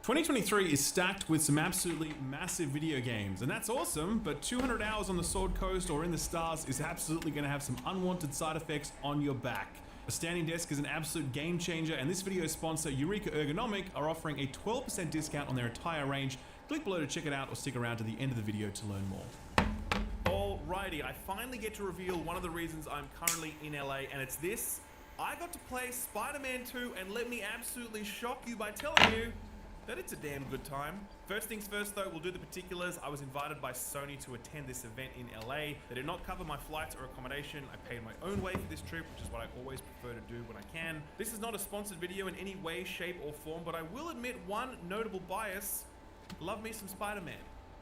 2023 is stacked with some absolutely massive video games, and that's awesome, but 200 hours on the Sword Coast or in the stars is absolutely going to have some unwanted side effects on your back. A standing desk is an absolute game changer, and this video's sponsor, Eureka Ergonomic, are offering a 12% discount on their entire range. Click below to check it out or stick around to the end of the video to learn more. Alrighty, I finally get to reveal one of the reasons I'm currently in LA, and it's this. I got to play Spider-Man 2, and let me absolutely shock you by telling you that it's a damn good time. First things first though, we'll do the particulars. I was invited by Sony to attend this event in LA. They did not cover my flights or accommodation. I paid my own way for this trip, which is what I always prefer to do when I can. This is not a sponsored video in any way, shape or form, but I will admit one notable bias. Love me some Spider-Man.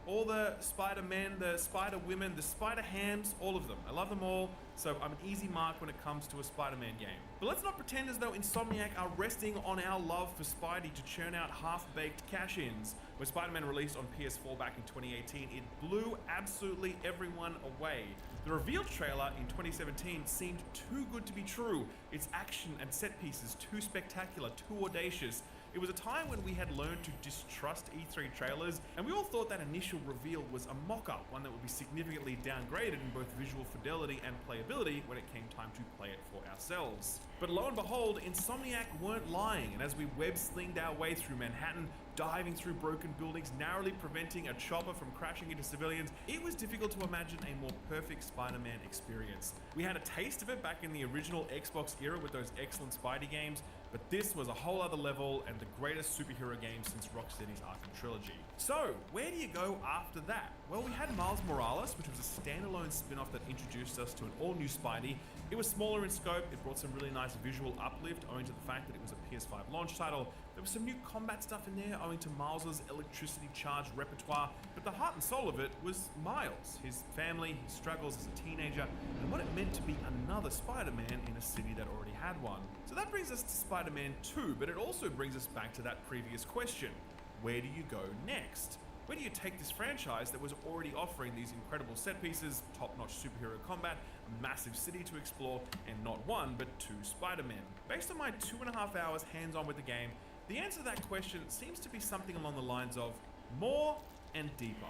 All the Spider-Men, the Spider-Women, the Spider-Hams, all of them. I love them all, so I'm an easy mark when it comes to a Spider-Man game. But let's not pretend as though Insomniac are resting on our love for Spidey to churn out half-baked cash-ins. When Spider-Man released on PS4 back in 2018, it blew absolutely everyone away. The reveal trailer in 2017 seemed too good to be true. Its action and set pieces too spectacular, too audacious. It was a time when we had learned to distrust E3 trailers, and we all thought that initial reveal was a mock-up, one that would be significantly downgraded in both visual fidelity and playability when it came time to play it for ourselves. But lo and behold, Insomniac weren't lying, and as we web-slinged our way through Manhattan, diving through broken buildings, narrowly preventing a chopper from crashing into civilians, it was difficult to imagine a more perfect Spider-Man experience. We had a taste of it back in the original Xbox era with those excellent Spidey games, but this was a whole other level and the greatest superhero game since Rocksteady's Arkham trilogy. So, where do you go after that? Well, we had Miles Morales, which was a standalone spin-off that introduced us to an all-new Spidey. It was smaller in scope, it brought some really nice visual uplift owing to the fact that it was a PS5 launch title. There was some new combat stuff in there owing to Miles's electricity-charged repertoire, but the heart and soul of it was Miles, his family, his struggles as a teenager, and what it meant to be another Spider-Man in a city that already had one. So that brings us to Spider-Man 2, but it also brings us back to that previous question. Where do you go next? Where do you take this franchise that was already offering these incredible set pieces, top-notch superhero combat, a massive city to explore, and not one, but two Spider-Men? Based on my 2.5 hours hands-on with the game, the answer to that question seems to be something along the lines of more and deeper.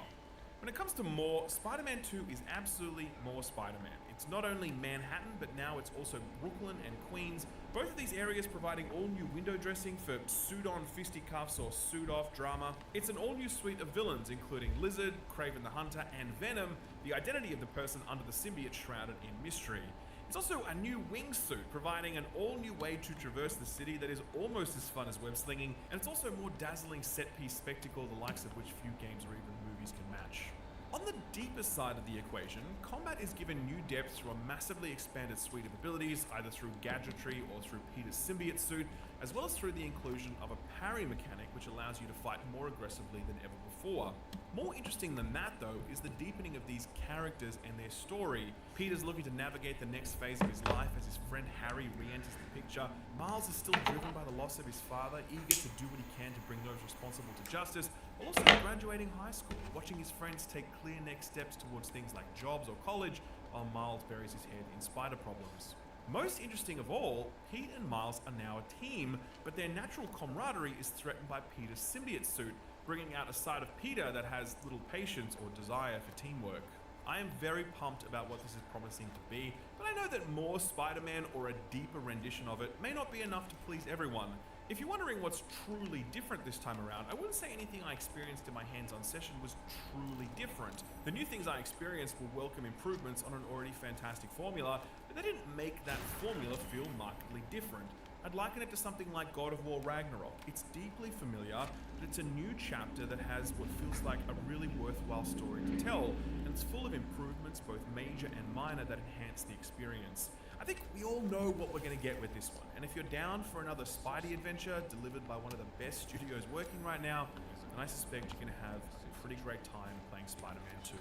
When it comes to more, Spider-Man 2 is absolutely more Spider-Man. It's not only Manhattan, but now it's also Brooklyn and Queens, both of these areas providing all-new window dressing for suit-on fisticuffs or suit-off drama. It's an all-new suite of villains, including Lizard, Kraven the Hunter, and Venom, the identity of the person under the symbiote shrouded in mystery. It's also a new wingsuit, providing an all-new way to traverse the city that is almost as fun as web-slinging, and it's also a more dazzling set-piece spectacle, the likes of which few games or even movies can match. On the deeper side of the equation, combat is given new depth through a massively expanded suite of abilities, either through gadgetry or through Peter's symbiote suit, as well as through the inclusion of a parry mechanic which allows you to fight more aggressively than ever before. More interesting than that though is the deepening of these characters and their story. Peter's looking to navigate the next phase of his life as his friend Harry re-enters the picture. Miles is still driven by the loss of his father, eager to do what he can to bring those responsible to justice, while also graduating high school, watching his friends take clear next steps towards things like jobs or college, while Miles buries his head in spider problems. Most interesting of all, Pete and Miles are now a team, but their natural camaraderie is threatened by Peter's symbiote suit, bringing out a side of Peter that has little patience or desire for teamwork. I am very pumped about what this is promising to be, but I know that more Spider-Man or a deeper rendition of it may not be enough to please everyone. If you're wondering what's truly different this time around, I wouldn't say anything I experienced in my hands-on session was truly different. The new things I experienced will welcome improvements on an already fantastic formula, but they didn't make that formula feel markedly different. I'd liken it to something like God of War Ragnarok. It's deeply familiar, but it's a new chapter that has what feels like a really worthwhile story to tell, and it's full of improvements, both major and minor, that enhance the experience. I think we all know what we're going to get with this one, and if you're down for another Spidey adventure delivered by one of the best studios working right now, then I suspect you're going to have a pretty great time playing Spider-Man 2.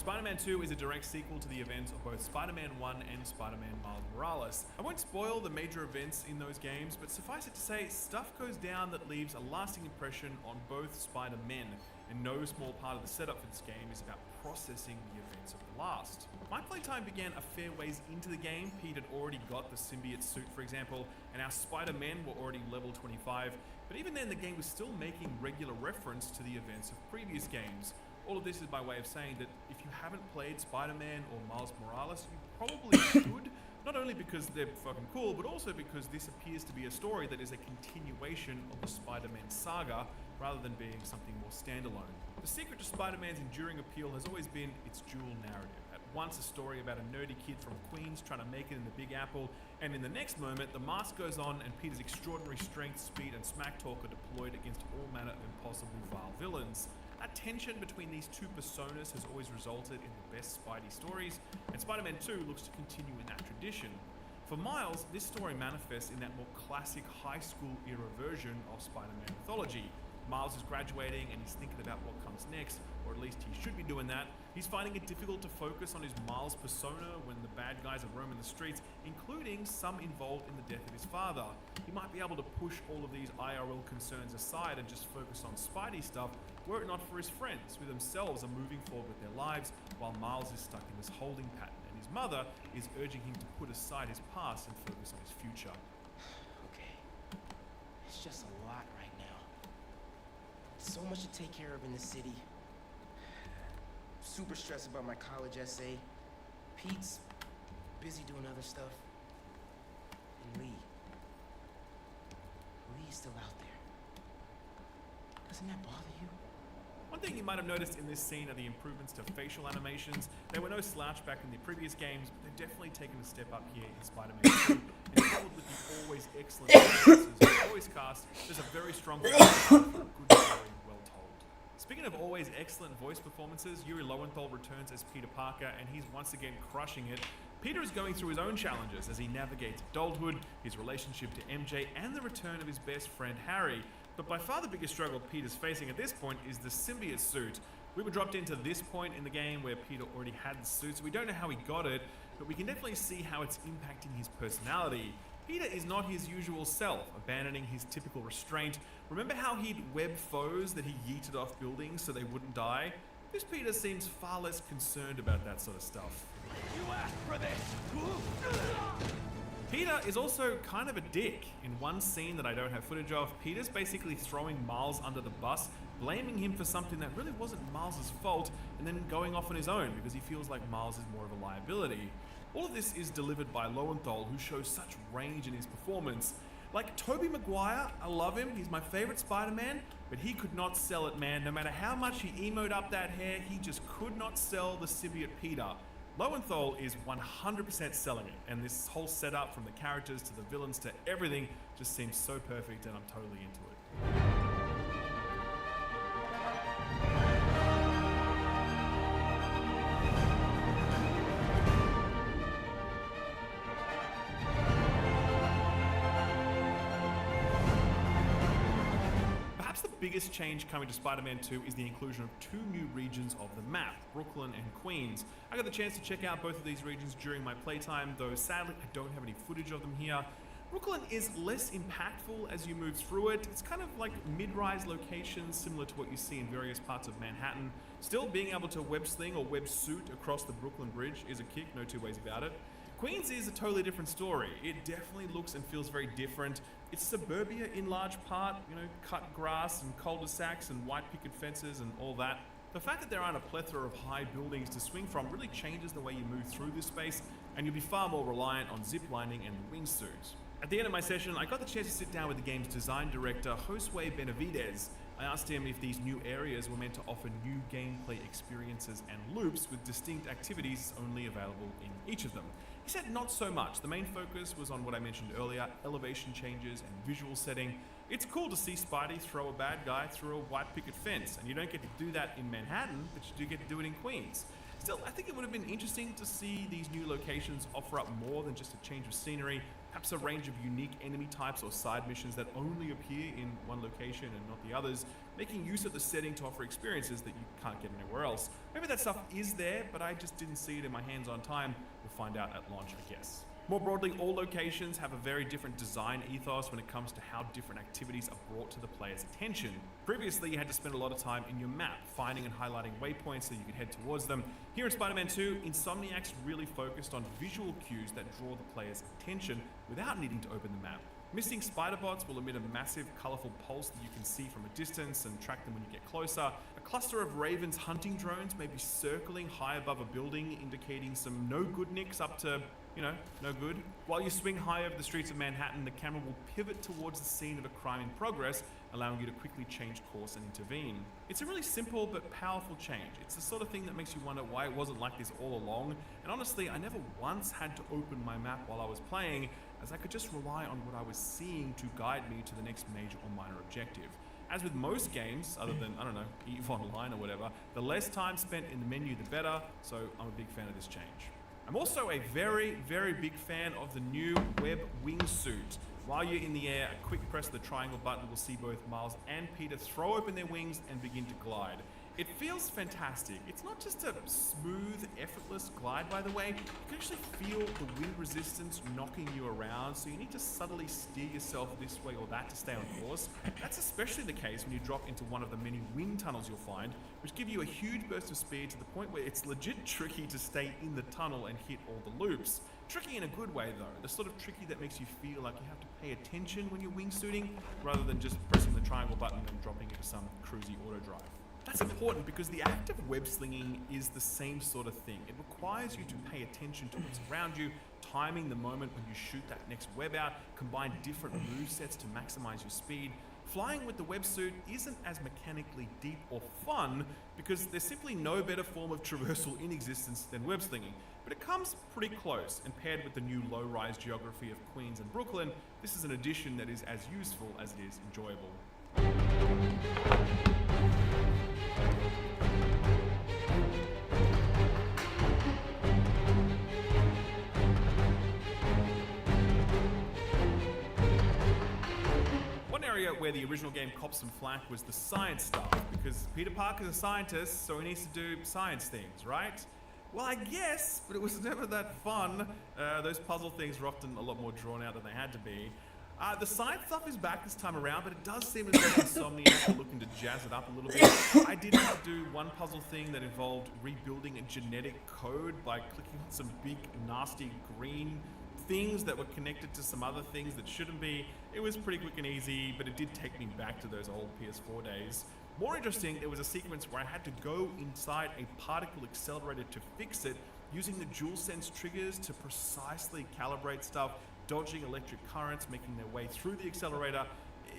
Spider-Man 2 is a direct sequel to the events of both Spider-Man 1 and Spider-Man Miles Morales. I won't spoil the major events in those games, but suffice it to say, stuff goes down that leaves a lasting impression on both Spider-Men, and no small part of the setup for this game is about processing the events of the last. My playtime began a fair ways into the game. Pete had already got the symbiote suit, for example, and our Spider-Men were already level 25, but even then the game was still making regular reference to the events of previous games. All of this is by way of saying that if you haven't played Spider-Man or Miles Morales, you probably should, not only because they're fucking cool, but also because this appears to be a story that is a continuation of the Spider-Man saga, rather than being something more standalone. The secret to Spider-Man's enduring appeal has always been its dual narrative. At once a story about a nerdy kid from Queens trying to make it in the Big Apple, and in the next moment, the mask goes on and Peter's extraordinary strength, speed, and smack talk are deployed against all manner of impossibly vile villains. That tension between these two personas has always resulted in the best Spidey stories, and Spider-Man 2 looks to continue in that tradition. For Miles, this story manifests in that more classic high school era version of Spider-Man mythology. Miles is graduating and he's thinking about what comes next, or at least he should be doing that. He's finding it difficult to focus on his Miles persona when the bad guys are roaming the streets, including some involved in the death of his father. He might be able to push all of these IRL concerns aside and just focus on Spidey stuff, were it not for his friends, who themselves are moving forward with their lives, while Miles is stuck in this holding pattern, and his mother is urging him to put aside his past and focus on his future. Okay, it's just a lot right now. So much to take care of in the city. Super stressed about my college essay. Pete's busy doing other stuff. And Lee's still out there. Doesn't that bother you? One thing you might have noticed in this scene are the improvements to facial animations. They were no slouch back in the previous games, but they've definitely taken a step up here in Spider-Man 2. And coupled with the always excellent performances of the voice cast, there's a very strong for a good story well told. Speaking of always excellent voice performances, Yuri Lowenthal returns as Peter Parker, and he's once again crushing it. Peter is going through his own challenges as he navigates adulthood, his relationship to MJ, and the return of his best friend Harry. But by far the biggest struggle Peter's facing at this point is the symbiote suit. We were dropped into this point in the game where Peter already had the suit, so we don't know how he got it, but we can definitely see how it's impacting his personality. Peter is not his usual self, abandoning his typical restraint. Remember how he'd web foes that he yeeted off buildings so they wouldn't die? This Peter seems far less concerned about that sort of stuff. You asked for this! Peter is also kind of a dick. In one scene that I don't have footage of, Peter's basically throwing Miles under the bus, blaming him for something that really wasn't Miles' fault, and then going off on his own because he feels like Miles is more of a liability. All of this is delivered by Lowenthal, who shows such range in his performance. Like Tobey Maguire, I love him, he's my favorite Spider-Man, but he could not sell it, man. No matter how much he emoed up that hair, he just could not sell the symbiote Peter. Lowenthal is 100% selling it, and this whole setup from the characters to the villains to everything just seems so perfect, and I'm totally into it. The biggest change coming to Spider-Man 2 is the inclusion of two new regions of the map, Brooklyn and Queens. I got the chance to check out both of these regions during my playtime, though sadly I don't have any footage of them here. Brooklyn is less impactful as you move through it. It's kind of like mid-rise locations similar to what you see in various parts of Manhattan. Still, being able to web sling or web suit across the Brooklyn Bridge is a kick, no two ways about it. Queens is a totally different story. It definitely looks and feels very different. It's suburbia in large part, cut grass and cul-de-sacs and white picket fences and all that. The fact that there aren't a plethora of high buildings to swing from really changes the way you move through this space, and you'll be far more reliant on ziplining and the wingsuits. At the end of my session, I got the chance to sit down with the game's design director, Josue Benavides. I asked him if these new areas were meant to offer new gameplay experiences and loops with distinct activities only available in each of them. He said not so much. The main focus was on what I mentioned earlier, elevation changes and visual setting. It's cool to see Spidey throw a bad guy through a white picket fence, and you don't get to do that in Manhattan, but you do get to do it in Queens. Still, I think it would have been interesting to see these new locations offer up more than just a change of scenery, perhaps a range of unique enemy types or side missions that only appear in one location and not the others, making use of the setting to offer experiences that you can't get anywhere else. Maybe that stuff is there, but I just didn't see it in my hands-on time. We'll find out at launch, I guess. More broadly, all locations have a very different design ethos when it comes to how different activities are brought to the player's attention. Previously, you had to spend a lot of time in your map, finding and highlighting waypoints so you could head towards them. Here in Spider-Man 2, Insomniac's really focused on visual cues that draw the player's attention without needing to open the map. Missing spider bots will emit a massive, colourful pulse that you can see from a distance and track them when you get closer. A cluster of Ravens hunting drones may be circling high above a building, indicating some no good nicks up to, no good. While you swing high over the streets of Manhattan, the camera will pivot towards the scene of a crime in progress, allowing you to quickly change course and intervene. It's a really simple but powerful change. It's the sort of thing that makes you wonder why it wasn't like this all along. And honestly, I never once had to open my map while I was playing, as I could just rely on what I was seeing to guide me to the next major or minor objective. As with most games, other than, EVE Online or whatever, the less time spent in the menu, the better, so I'm a big fan of this change. I'm also a very, very big fan of the new web wingsuit. While you're in the air, a quick press of the triangle button will see both Miles and Peter throw open their wings and begin to glide. It feels fantastic. It's not just a smooth, effortless glide, by the way. You can actually feel the wind resistance knocking you around, so you need to subtly steer yourself this way or that to stay on course. That's especially the case when you drop into one of the many wind tunnels you'll find, which give you a huge burst of speed to the point where it's legit tricky to stay in the tunnel and hit all the loops. Tricky in a good way though, the sort of tricky that makes you feel like you have to pay attention when you're wingsuiting, rather than just pressing the triangle button and dropping into some cruisy auto drive. That's important because the act of web slinging is the same sort of thing. It requires you to pay attention to what's around you, timing the moment when you shoot that next web out, combine different movesets to maximize your speed. Flying with the websuit isn't as mechanically deep or fun because there's simply no better form of traversal in existence than web slinging, but it comes pretty close, and paired with the new low-rise geography of Queens and Brooklyn, this is an addition that is as useful as it is enjoyable. One area where the original game copped some flack was the science stuff, because Peter Parker's a scientist, so he needs to do science things, right? Well, I guess, but it was never that fun. Those puzzle things were often a lot more drawn out than they had to be. The science stuff is back this time around, but it does seem as though Insomniac are looking to jazz it up a little bit. I did have to do one puzzle thing that involved rebuilding a genetic code by clicking on some big, nasty green things that were connected to some other things that shouldn't be. It was pretty quick and easy, but it did take me back to those old PS4 days. More interesting, there was a sequence where I had to go inside a particle accelerator to fix it, using the DualSense triggers to precisely calibrate stuff, dodging electric currents, making their way through the accelerator.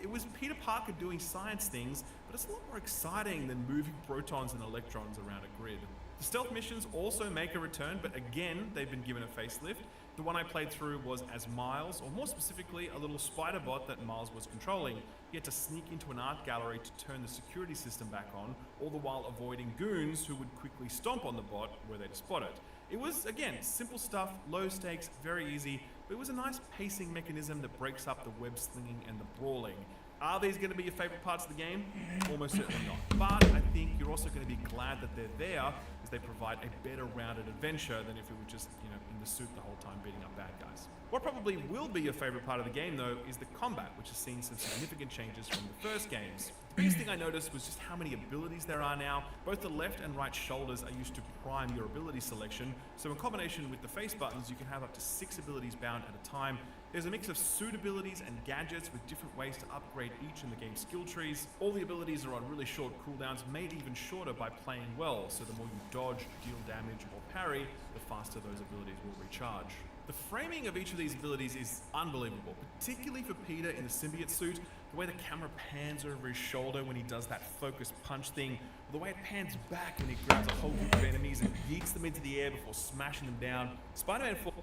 It was Peter Parker doing science things, but it's a lot more exciting than moving protons and electrons around a grid. The stealth missions also make a return, but again, they've been given a facelift. The one I played through was as Miles, or more specifically, a little spider bot that Miles was controlling. He had to sneak into an art gallery to turn the security system back on, all the while avoiding goons who would quickly stomp on the bot were they to spot it. It was, again, simple stuff, low stakes, very easy, but it was a nice pacing mechanism that breaks up the web slinging and the brawling. Are these going to be your favorite parts of the game? Almost certainly not. But I think you're also going to be glad that they're there, as they provide a better rounded adventure than if it were just, in the suit the whole time beating up bad guys. What probably will be your favorite part of the game, though, is the combat, which has seen some significant changes from the first games. The biggest thing I noticed was just how many abilities there are now. Both the left and right shoulders are used to prime your ability selection, so in combination with the face buttons, you can have up to 6 abilities bound at a time. There's a mix of suit abilities and gadgets with different ways to upgrade each in the game's skill trees. All the abilities are on really short cooldowns, made even shorter by playing well, so the more you dodge, deal damage, or parry, the faster those abilities will recharge. The framing of each of these abilities is unbelievable, particularly for Peter in the symbiote suit. The way the camera pans over his shoulder when he does that focus punch thing, or the way it pans back when he grabs a whole group of enemies and yeets them into the air before smashing them down. Spider-Man 4...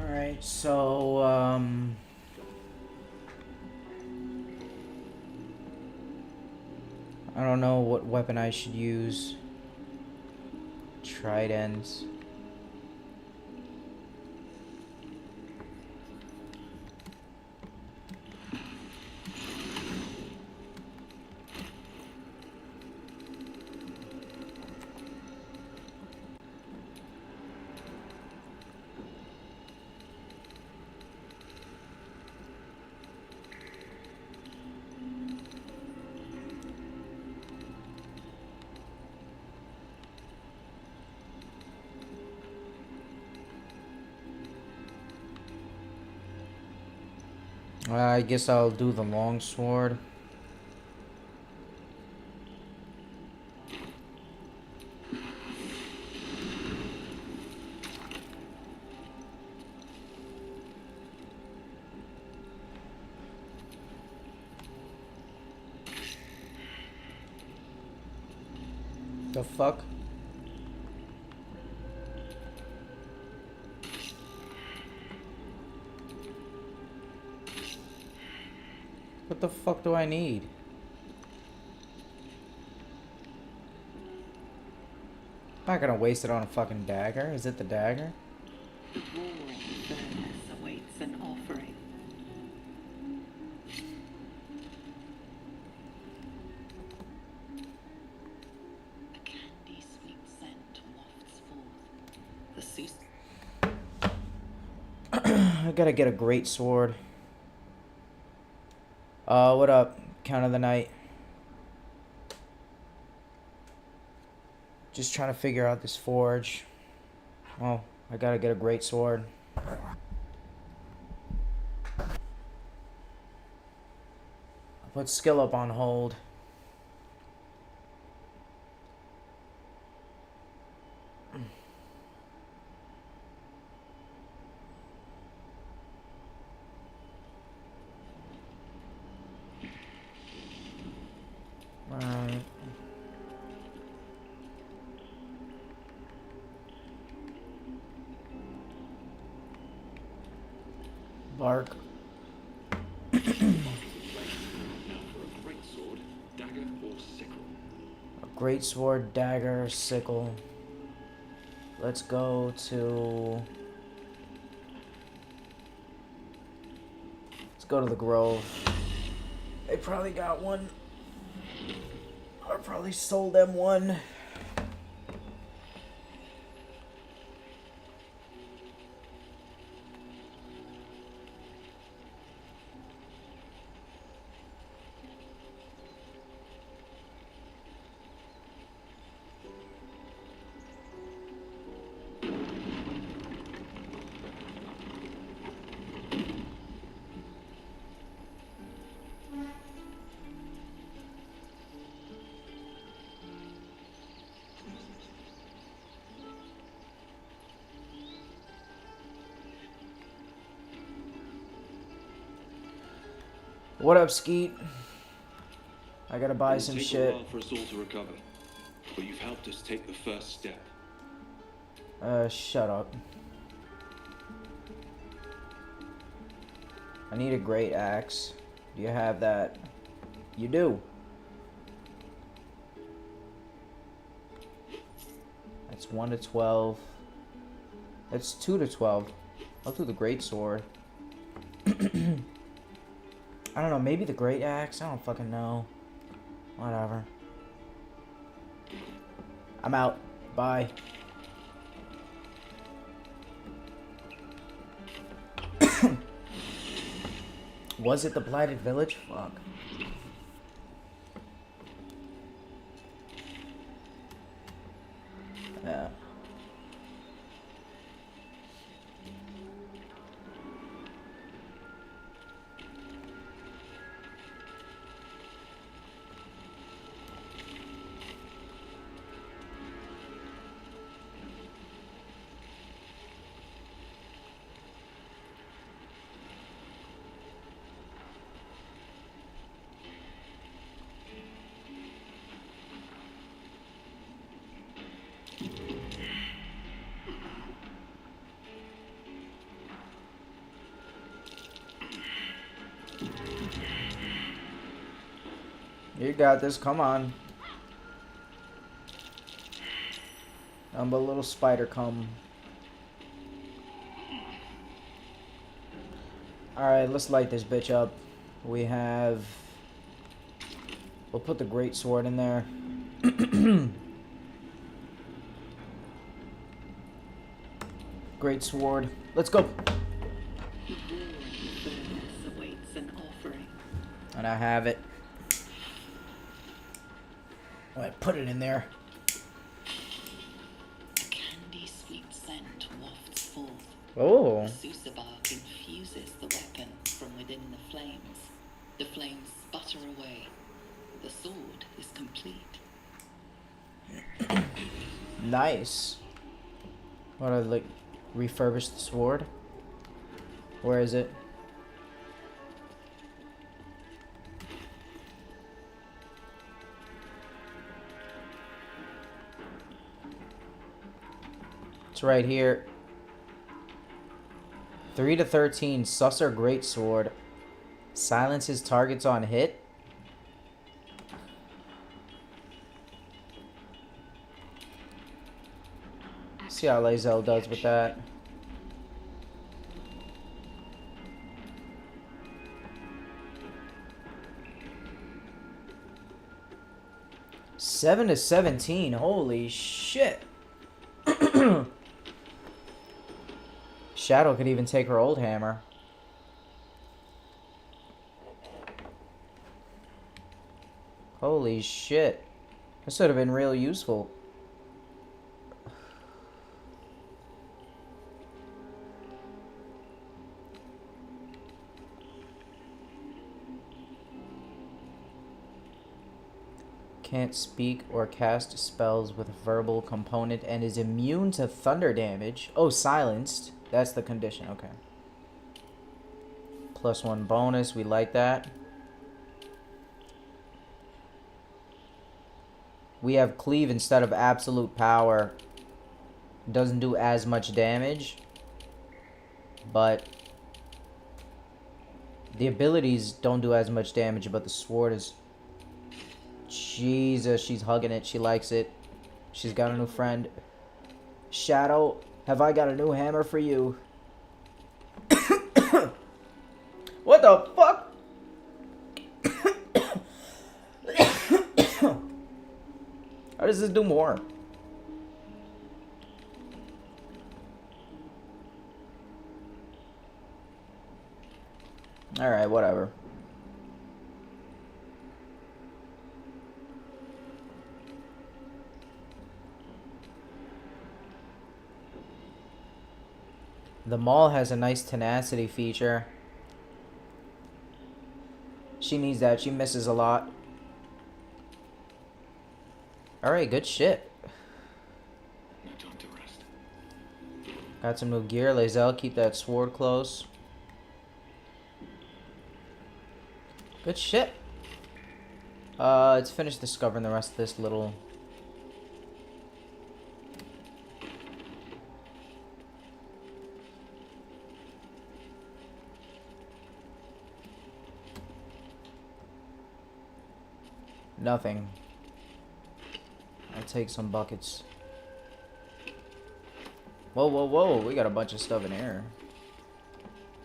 Alright, so, I don't know what weapon I should use. Trident. I guess I'll do the longsword. The fuck? What the fuck do I need? I'm not gonna waste it on a fucking dagger. Is it the dagger? The roaring furnace awaits an offering. A candy sweet scent wafts forth. The cease. I gotta get a great sword. What up? Count of the night. Just trying to figure out this forge. Oh, I gotta get a great sword. I'll put skill up on hold. Alright. Bark. Now for a great sword, dagger, or sickle. A great sword, dagger, sickle. Let's go to... Let's go to the Grove. They probably got one. I probably sold them one. What up, Skeet? I gotta buy some It'll take shit. a while for us all to recover, but you've helped us take the first step. Shut up. I need a great axe. Do you have that? You do. That's 1 to 12. That's 2 to 12. I'll do the great sword. I don't know, maybe the great axe? I don't fucking know. Whatever. I'm out. Bye. Was it the Blighted Village? Fuck. Yeah. You got this. Come on. I'm a little spider come. Alright, let's light this bitch up. We have... We'll put the great sword in there. Great sword. Let's go. Awaits an offering. And I have it. I put it in there. Candy sweet scent wafts forth. Oh. The shussy bark infuses the weapon from within the flames. The flames sputter away. The sword is complete. Nice. What, do I like refurbish the sword? Where is it? It's right here. 3 to 13, Susser Greatsword. Silences targets on hit. See how Lae'zel does with that. Seven to 17. Holy shit. Shadow could even take her old hammer. Holy shit. This would have been real useful. Can't speak or cast spells with a verbal component and is immune to thunder damage. Oh, silenced. That's the condition. Okay. +1 bonus. We like that. We have cleave instead of absolute power. Doesn't do as much damage. But the abilities don't do as much damage, but the sword is... Jesus, she's hugging it. She likes it. She's got a new friend. Shadow, have I got a new hammer for you? What the fuck? How does this do more? Alright, whatever. The Maul has a nice tenacity feature. She needs that. She misses a lot. Alright, good shit. No time to rest. Got some new gear. Lae'zel, keep that sword close. Good shit. Let's finish discovering the rest of this little... Nothing. I'll take some buckets. Whoa, whoa, whoa. We got a bunch of stuff in here.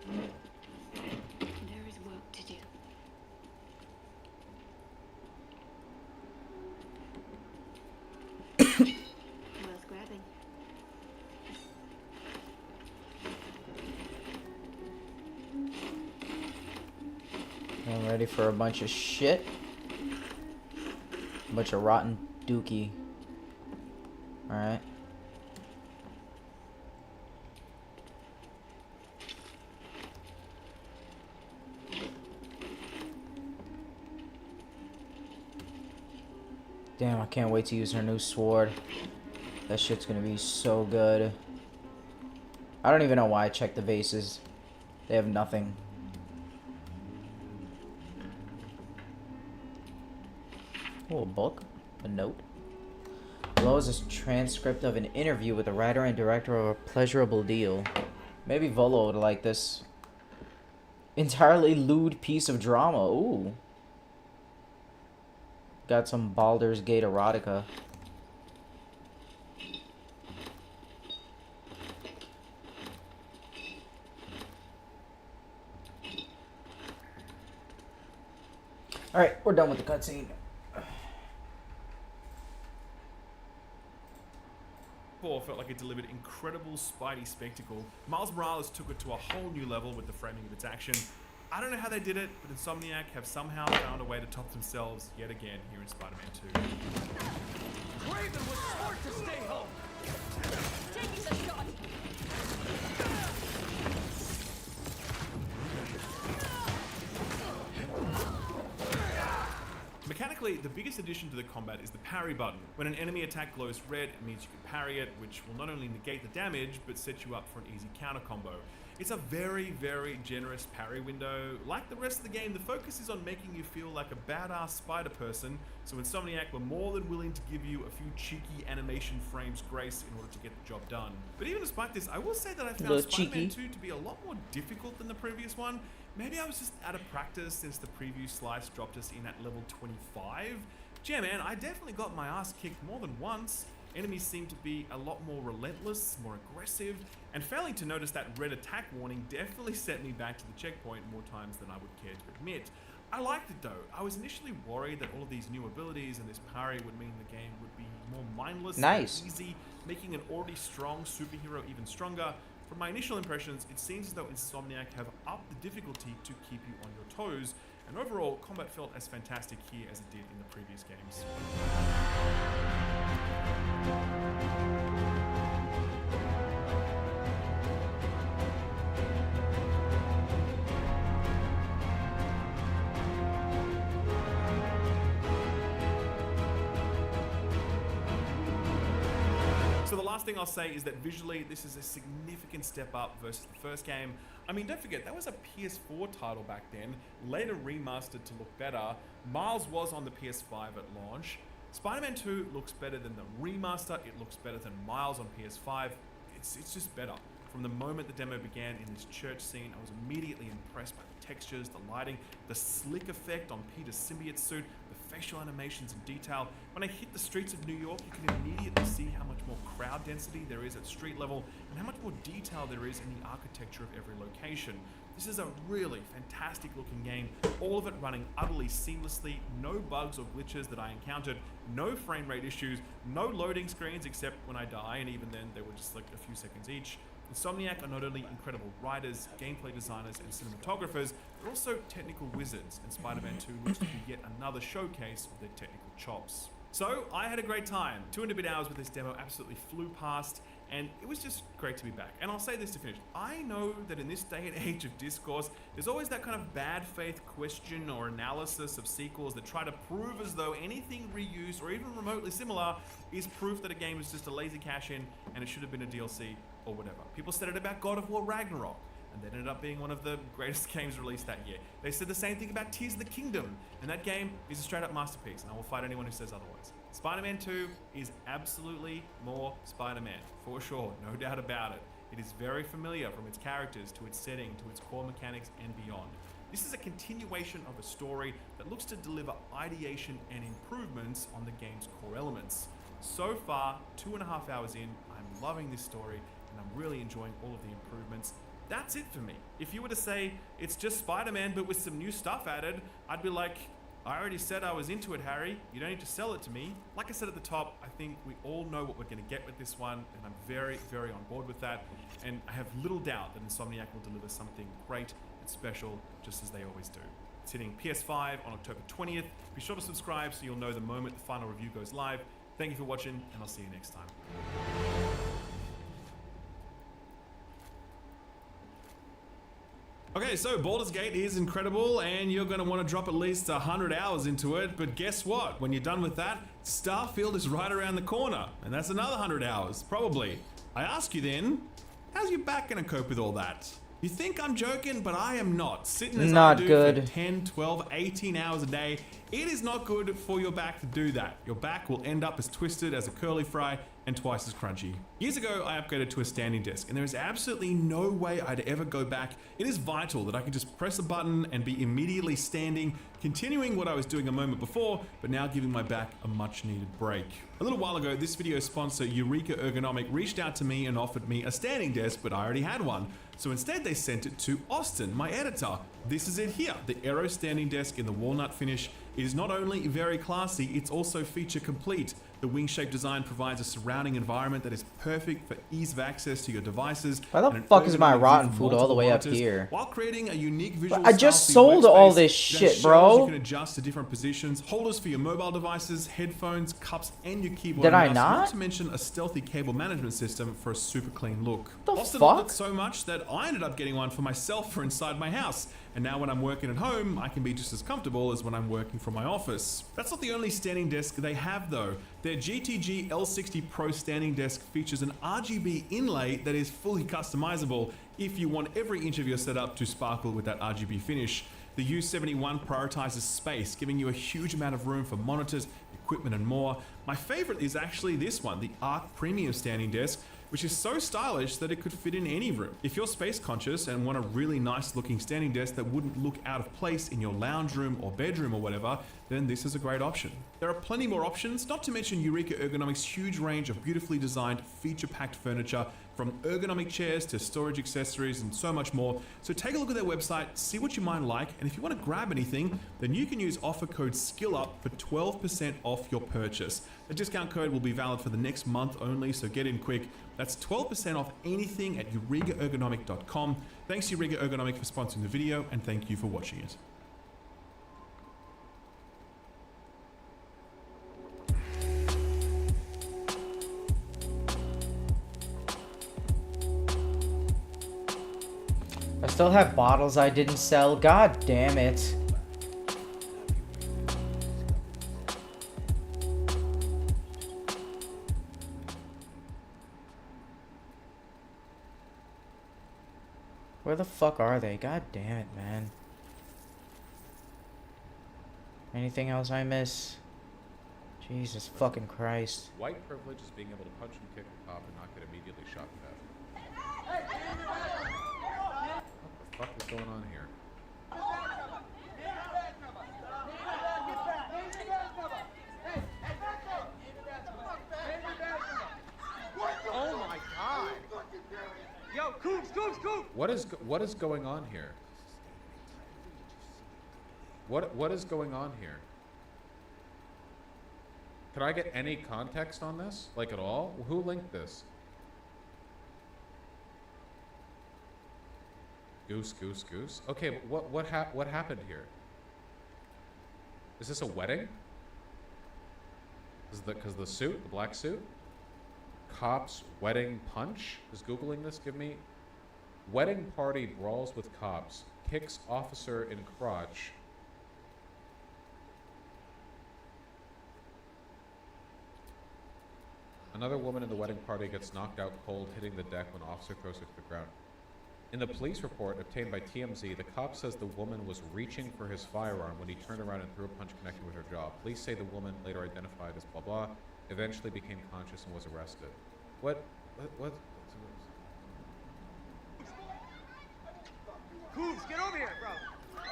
There is work to do. Worth grabbing. I'm ready for a bunch of shit. A bunch of rotten dookie. Alright. Damn, I can't wait to use her new sword. That shit's gonna be so good. I don't even know why I checked the vases. They have nothing. Oh, a book? A note? Below is a transcript of an interview with the writer and director of A Pleasurable Deal. Maybe Volo would like this. Entirely lewd piece of drama. Ooh. Got some Baldur's Gate erotica. Alright, we're done with the cutscene. 4 felt like it delivered incredible Spidey spectacle. Miles Morales took it to a whole new level with the framing of its action. I don't know how they did it, but Insomniac have somehow found a way to top themselves yet again here in Spider-Man 2. Raven was smart to stay home. Taking the shot. Mechanically, the biggest addition to the combat is the parry button. When an enemy attack glows red, it means you can parry it, which will not only negate the damage, but set you up for an easy counter combo. It's a very, very generous parry window. Like the rest of the game, the focus is on making you feel like a badass spider person, so Insomniac were more than willing to give you a few cheeky animation frames grace in order to get the job done. But even despite this, I will say that I found Spider-Man 2 to be a lot more difficult than the previous one. Maybe I was just out of practice since the preview slice dropped us in at level 25. Yeah man, I definitely got my ass kicked more than once. Enemies seem to be a lot more relentless, more aggressive, and failing to notice that red attack warning definitely set me back to the checkpoint more times than I would care to admit. I liked it though. I was initially worried that all of these new abilities and this parry would mean the game would be more mindless and easy, making an already strong superhero even stronger. From my initial impressions, it seems as though Insomniac have upped the difficulty to keep you on your toes, and overall, combat felt as fantastic here as it did in the previous games. So the last thing I'll say is that visually, this is a significant step up versus the first game. I mean, don't forget, that was a PS4 title back then, later remastered to look better. Miles was on the PS5 at launch. Spider-Man 2 looks better than the remaster, it looks better than Miles on PS5. It's just better. From the moment the demo began in this church scene, I was immediately impressed by the textures, the lighting, the slick effect on Peter's symbiote suit, the facial animations and detail. When I hit the streets of New York, you can immediately see how much more crowd density there is at street level and how much more detail there is in the architecture of every location. This is a really fantastic looking game, all of it running utterly seamlessly, no bugs or glitches that I encountered, no frame rate issues, no loading screens except when I die, and even then they were just like a few seconds each. Insomniac are not only incredible writers, gameplay designers, and cinematographers, they're also technical wizards, and Spider-Man 2 looks to be yet another showcase of their technical chops. So, I had a great time. 200 hours with this demo absolutely flew past, and it was just great to be back. And I'll say this to finish. I know that in this day and age of discourse, there's always that kind of bad faith question or analysis of sequels that try to prove as though anything reused or even remotely similar is proof that a game is just a lazy cash-in and it should have been a DLC or whatever. People said it about God of War Ragnarok, and that ended up being one of the greatest games released that year. They said the same thing about Tears of the Kingdom, and that game is a straight-up masterpiece, and I will fight anyone who says otherwise. Spider-Man 2 is absolutely more Spider-Man, for sure, no doubt about it. It is very familiar from its characters to its setting to its core mechanics and beyond. This is a continuation of a story that looks to deliver ideation and improvements on the game's core elements. So far, 2.5 hours in, I'm loving this story, and I'm really enjoying all of the improvements. That's it for me. If you were to say it's just Spider-Man but with some new stuff added, I'd be like, I already said I was into it, Harry. You don't need to sell it to me. Like I said at the top, I think we all know what we're going to get with this one, and I'm very, very on board with that. And I have little doubt that Insomniac will deliver something great and special, just as they always do. It's hitting PS5 on October 20th. Be sure to subscribe so you'll know the moment the final review goes live. Thank you for watching, and I'll see you next time. Okay, so Baldur's Gate is incredible, and you're going to want to drop at least 100 hours into it, but guess what? When you're done with that, Starfield is right around the corner, and that's another 100 hours, probably. I ask you then, how's your back going to cope with all that? You think I'm joking, but I am not. Sitting as I do for 10, 12, 18 hours a day, It is not good for your back to do that. Your back will end up as twisted as a curly fry and twice as crunchy. Years ago, I upgraded to a standing desk, and there is absolutely no way I'd ever go back. It is vital that I can just press a button and be immediately standing, continuing what I was doing a moment before, but now giving my back a much needed break. A little while ago, this video sponsor Eureka Ergonomic reached out to me and offered me a standing desk, but I already had one. So instead they sent it to Austin, my editor. This is it here, the Aero standing desk in the walnut finish. It is not only very classy, it's also feature complete. The wing-shaped design provides a surrounding environment that is perfect for ease of access to your devices. Why the fuck is my rotten food all the way up here? While creating a unique visual I just style for your sold all workspace, this it shit, has bro. shelves you can adjust to different positions, holders for your mobile devices, headphones, cups, and your keyboard. Did I and mouse, not? to mention a stealthy cable management system for a super clean look. The Austin loved fuck? it so much that I ended up getting one for myself for inside my house. And now when I'm working at home, I can be just as comfortable as when I'm working from my office. That's not the only standing desk they have though. Their GTG L60 Pro standing desk features an RGB inlay that is fully customizable if you want every inch of your setup to sparkle with that RGB finish. The U71 prioritizes space, giving you a huge amount of room for monitors, equipment, and more. My favorite is actually this one, the Arc Premium standing desk, which is so stylish that it could fit in any room. If you're space conscious and want a really nice looking standing desk that wouldn't look out of place in your lounge room or bedroom or whatever, then this is a great option. There are plenty more options, not to mention Eureka Ergonomic's huge range of beautifully designed, feature-packed furniture, from ergonomic chairs to storage accessories and so much more. So take a look at their website, see what you might like, and if you want to grab anything, then you can use offer code SKILLUP for 12% off your purchase. The discount code will be valid for the next month only, so get in quick. That's 12% off anything at eurekaergonomic.com. Thanks Eureka Ergonomic for sponsoring the video, and thank you for watching it. I still have bottles I didn't sell. God damn it. Where the fuck are they? God damn it, man. Anything else I miss? Jesus fucking Christ. White privilege is being able to punch and kick a cop and not get immediately shot to death. What the fuck is going on here? Oh my god! Yo, Coops! What is going on here? What is going on here? Could I get any context on this? Like at all? Who linked this? Goose. Okay, but what happened here? Is this a wedding? Because the suit, the black suit? Cops wedding punch? Is Googling this? Give me. Wedding party brawls with cops. Kicks officer in crotch. Another woman in the wedding party gets knocked out cold, hitting the deck when officer throws her to the ground. In the police report obtained by TMZ, the cop says the woman was reaching for his firearm when he turned around and threw a punch connecting with her jaw. Police say the woman, later identified as blah blah, eventually became conscious and was arrested. What? Coops, get over here, bro! Oh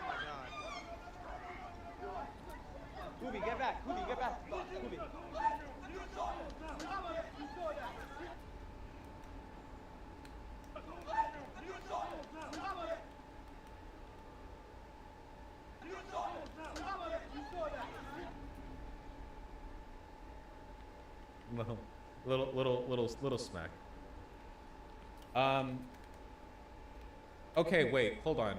my god. Kubi, get back! Kubi, get back! Kubi. Little smack. Okay, wait, hold on.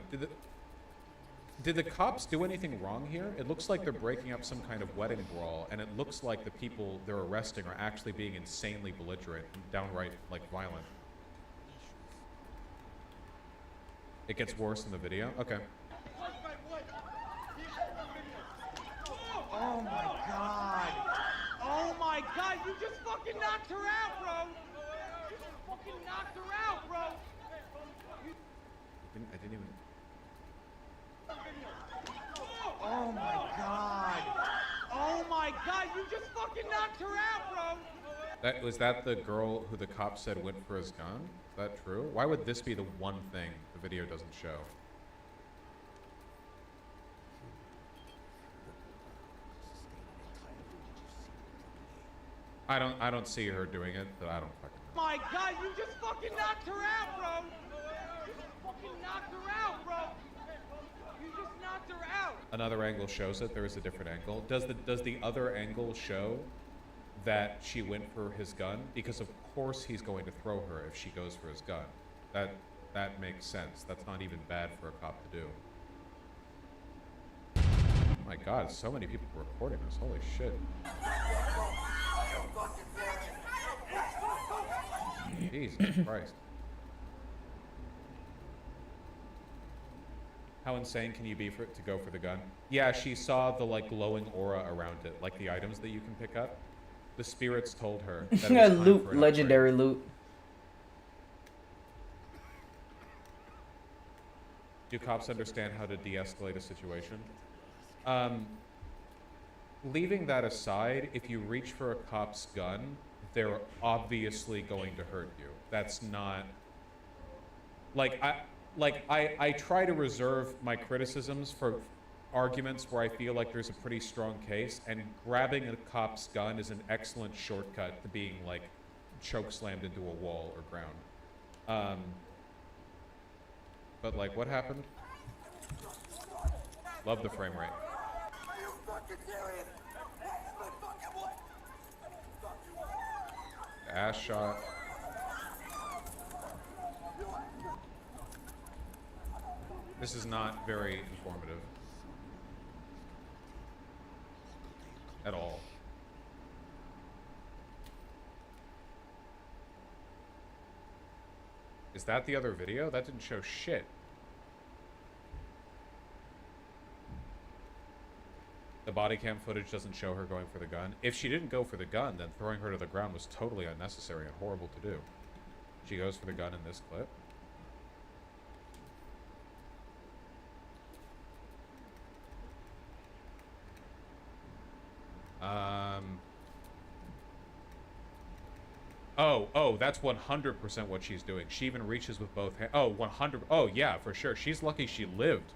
Did the cops do anything wrong here? It looks like they're breaking up some kind of wedding brawl, and it looks like the people they're arresting are actually being insanely belligerent and downright, like, violent. It gets worse in the video? Okay. Oh my god! Oh my god, you just fucking knocked her out, bro! You just fucking knocked her out, bro! I didn't even... Oh my god. Oh my god, you just fucking knocked her out, bro! Was that the girl who the cop said went for his gun? Is that true? Why would this be the one thing the video doesn't show? I don't see her doing it, but I don't fucking know. My god, you just fucking knocked her out, bro! You just fucking knocked her out, bro! You just knocked her out! Another angle shows it. There is a different angle. Does the other angle show that she went for his gun? Because of course he's going to throw her if she goes for his gun. That makes sense. That's not even bad for a cop to do. Oh my god, so many people were recording this. Holy shit. Jesus Christ. How insane can you be to go for the gun? Yeah, she saw the like glowing aura around it, like the items that you can pick up. The spirits told her that it was time for Loot, an legendary upgrade. loot. Do cops understand how to de-escalate a situation? Leaving that aside, if you reach for a cop's gun, they're obviously going to hurt you. That's not... I try to reserve my criticisms for arguments where I feel like there's a pretty strong case, and grabbing a cop's gun is an excellent shortcut to being, like, choke-slammed into a wall or ground. But, like, what happened? Love the frame rate. Are you fucking serious? Ass shot. This is not very informative. At all. Is that the other video? That didn't show shit. The body cam footage doesn't show her going for the gun. If she didn't go for the gun, then throwing her to the ground was totally unnecessary and horrible to do. She goes for the gun in this clip. Oh, that's 100% what she's doing. She even reaches with both hands. Oh, 100. Oh, yeah, for sure. She's lucky she lived.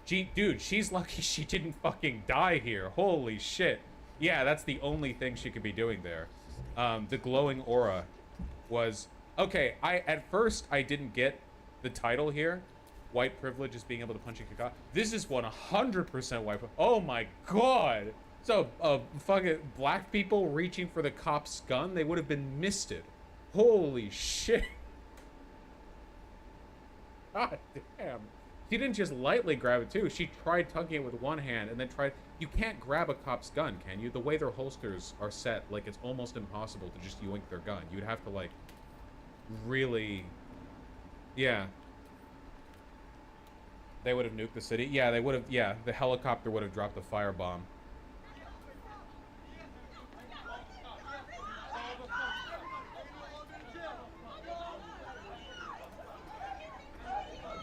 Dude, she's lucky she didn't fucking die here. Holy shit. Yeah, that's the only thing she could be doing there. The glowing aura was... Okay, at first, I didn't get the title here. White privilege is being able to punch and kick out. This is 100% white. Oh my god. So, fucking black people reaching for the cop's gun, they would have been misted. Holy shit. God damn. She didn't just lightly grab it, too. She tried tugging it with one hand and then tried... You can't grab a cop's gun, can you? The way their holsters are set, like, it's almost impossible to just yoink their gun. You'd have to, like, really... Yeah. They would have nuked the city? Yeah, they would have... Yeah, the helicopter would have dropped a firebomb.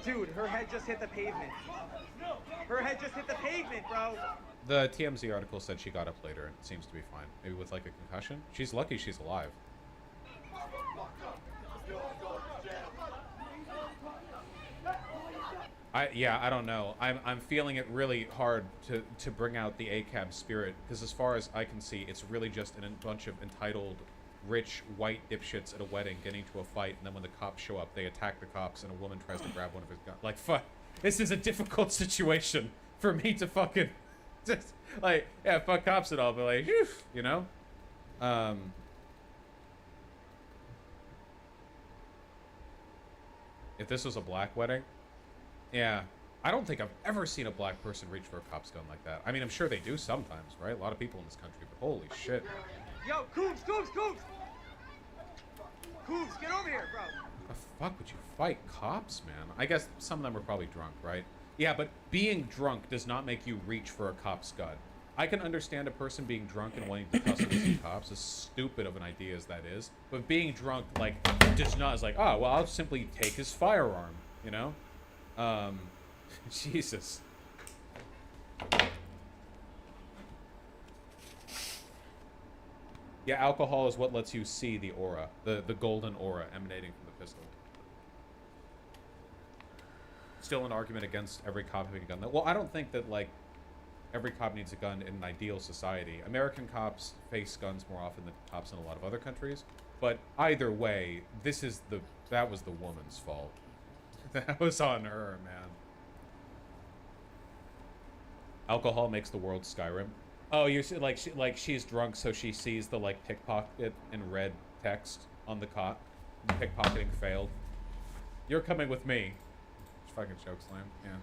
Dude, her head just hit the pavement. Her head just hit the pavement, bro. The TMZ article said she got up later and seems to be fine. Maybe with, like, a concussion? She's lucky she's alive. I don't know. I'm feeling it really hard to bring out the ACAB spirit, because as far as I can see, it's really just a bunch of entitled, rich, white dipshits at a wedding getting into a fight, and then when the cops show up, they attack the cops, and a woman tries to grab one of his guns. Like, fuck. This is a difficult situation for me to fucking... Just, like, yeah, fuck cops and all, but like, whew, you know? If this was a black wedding... Yeah, I don't think I've ever seen a black person reach for a cop's gun like that. I mean, I'm sure they do sometimes, right? A lot of people in this country, but holy shit. Yo, Coops! Coops, get over here, bro! The fuck would you fight cops, man? I guess some of them are probably drunk, right? Yeah, but being drunk does not make you reach for a cop's gun. I can understand a person being drunk and wanting to tussle with some cops, as stupid of an idea as that is. But being drunk, like, does not, is like, oh, well, I'll simply take his firearm, you know? Jesus. Yeah, alcohol is what lets you see the aura, the golden aura emanating from the pistol. Still an argument against every cop having a gun. Well, I don't think that, like, every cop needs a gun in an ideal society. American cops face guns more often than cops in a lot of other countries. But either way, that was the woman's fault. That was on her, man. Alcohol makes the world Skyrim. Oh, you see, like she's drunk, so she sees the, like, pickpocket in red text on the cot. Pickpocketing failed. You're coming with me. Fucking choke slam, yeah.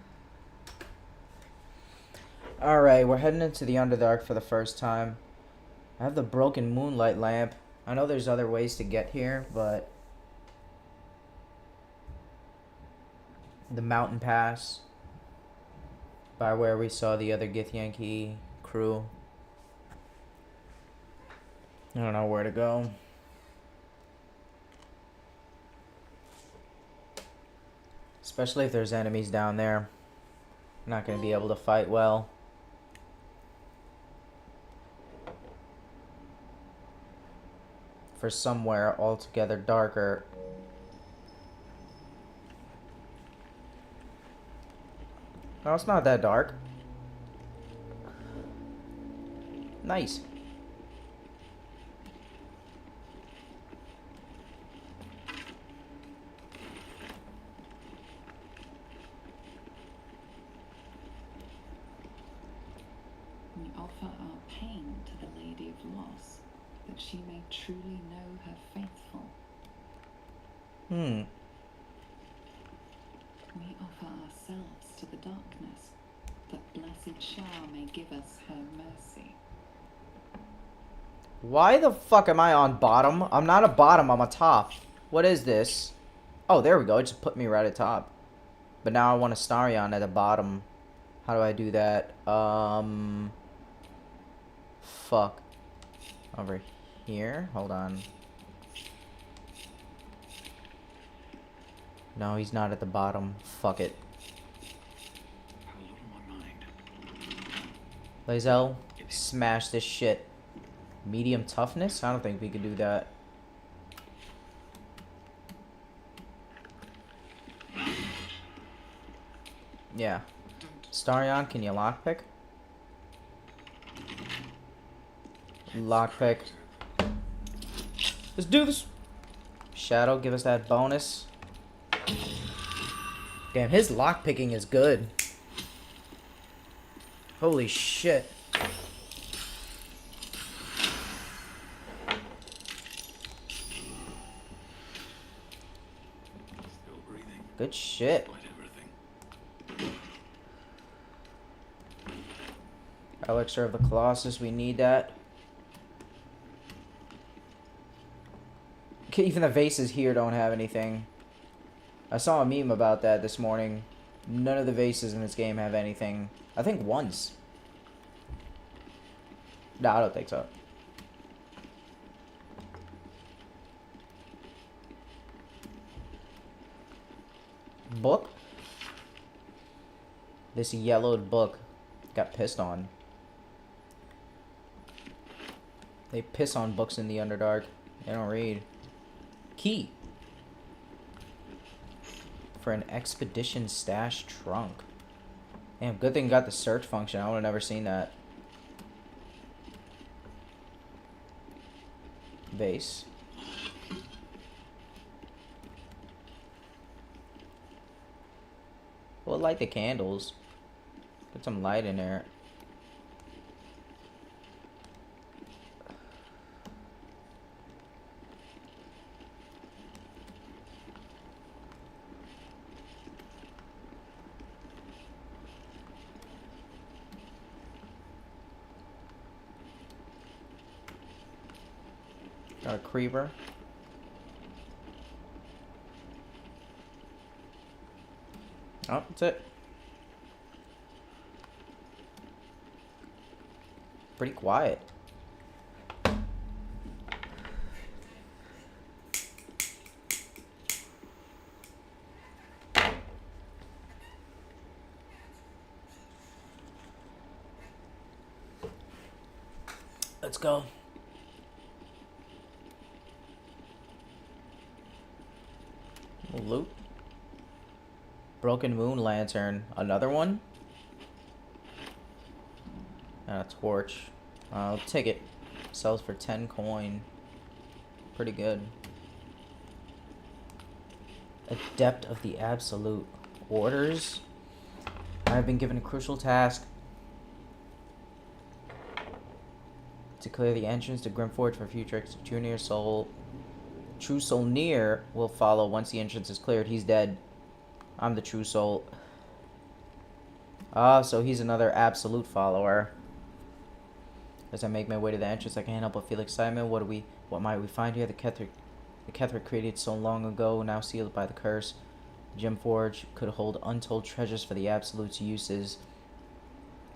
Alright, we're heading into the Underdark for the first time. I have the broken moonlight lamp. I know there's other ways to get here, but the mountain pass by where we saw the other Githyanki crew. I don't know where to go. Especially if there's enemies down there. I'm not going to be able to fight well. For somewhere altogether darker. No, it's not that dark. Nice. We offer our pain to the Lady of Loss, that she may truly know her faithful. We offer ourselves to the darkness, that blessed Shah may give us her mercy. Why the fuck am I on bottom? I'm not a bottom, I'm a top. What is this? Oh, there we go. It just put me right at top. But now I want a Starion at the bottom. How do I do that? Fuck. Over here? Hold on. No, he's not at the bottom. Fuck it. Had a lot on my mind. Lazel, smash this shit. Medium toughness? I don't think we could do that. Yeah. Starion, can you lockpick? Lockpick. Let's do this. Shadow, give us that bonus. Damn, his lockpicking is good. Holy shit. Still breathing. Good shit. Despite everything. Elixir of the Colossus, we need that. Okay, even the vases here don't have anything. I saw a meme about that this morning. None of the vases in this game have anything. I think once. No, I don't think so. Book? This yellowed book got pissed on. They piss on books in the Underdark. They don't read. Key. For an expedition stash trunk. Damn, good thing got the search function. I would have never seen that. Vase. We'll light the candles. Put some light in there. Got a creeper. Oh, that's it. Pretty quiet. Let's go. Loot. Broken moon lantern. Another one? And a torch. I'll take it. Sells for 10 coin. Pretty good. Adept of the Absolute. Orders. I have been given a crucial task to clear the entrance to Grimforge for future Junior Soul. True Soul Near will follow once the entrance is cleared. He's dead. I'm the True Soul. Ah, so he's another Absolute follower. As I make my way to the entrance, I can't help but feel excitement. What might we find here? The Ketheric created so long ago, now sealed by the curse. The Gem Forge could hold untold treasures for the Absolute's uses.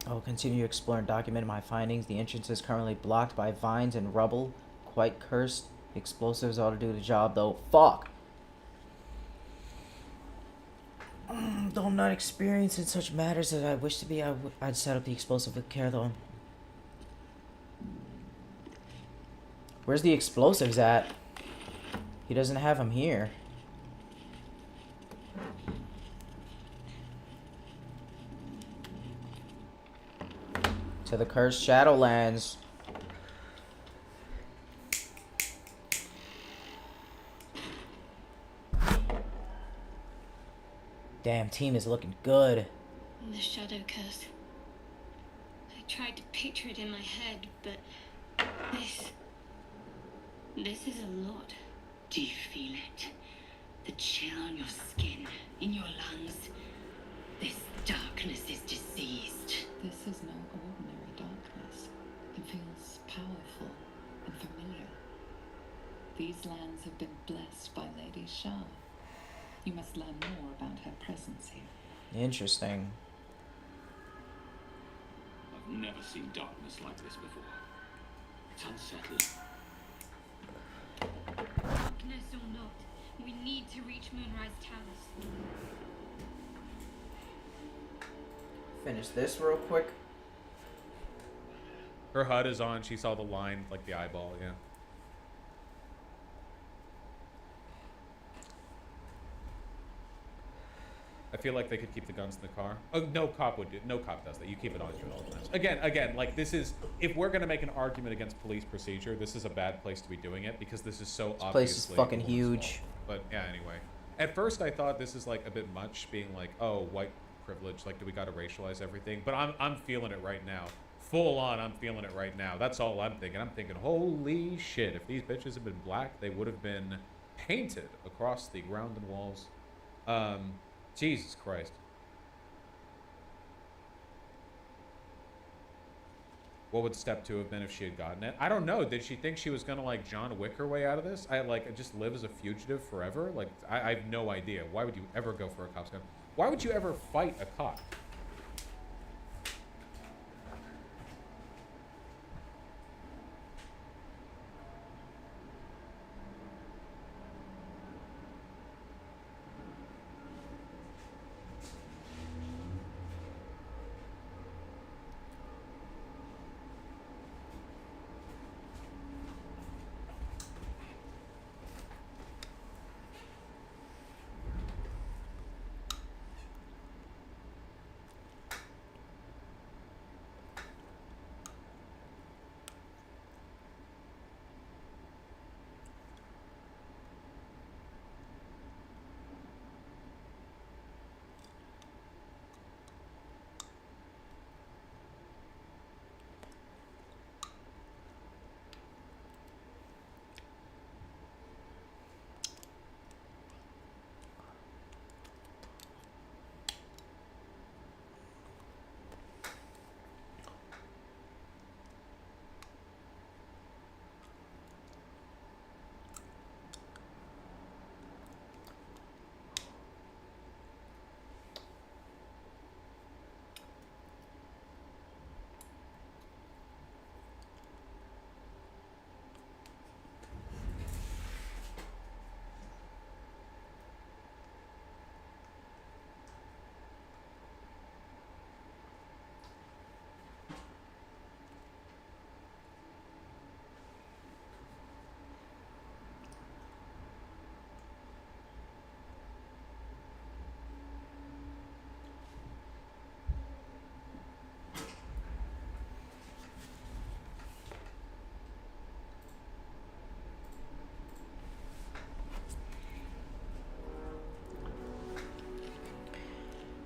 I will continue to explore and document my findings. The entrance is currently blocked by vines and rubble. Quite cursed. Explosives ought to do the job, though. Fuck! Though I'm not experienced in such matters as I wish to be, I'd set up the explosive with care, though. Where's the explosives at? He doesn't have them here. To the cursed Shadowlands. Damn, team is looking good. The shadow curse. I tried to picture it in my head, but this is a lot. Do you feel it? The chill on your skin, in your lungs. This darkness is diseased. This is no ordinary darkness. It feels powerful and familiar. These lands have been blessed by Lady Shah. You must learn more about her presence here. Interesting. I've never seen darkness like this before. It's unsettling. Darkness or not, we need to reach Moonrise Towers. Finish this real quick. Her HUD is on. She saw the line, like the eyeball, yeah. I feel like they could keep the guns in the car. Oh, no cop would do. No cop does that. You keep it on you at all times. Again, like this is. If we're gonna make an argument against police procedure, this is a bad place to be doing it because this is so obviously. This place is fucking huge. But yeah, anyway. At first, I thought this is like a bit much, being like, oh, white privilege. Like, do we gotta racialize everything? But I'm feeling it right now. Full on, I'm feeling it right now. That's all I'm thinking. I'm thinking, holy shit! If these bitches had been black, they would have been painted across the ground and walls. Jesus Christ. What would step 2 have been if she had gotten it? I don't know. Did she think she was gonna like John Wick her way out of this? Just live as a fugitive forever? Like, I have no idea. Why would you ever go for a cop's gun? Why would you ever fight a cop?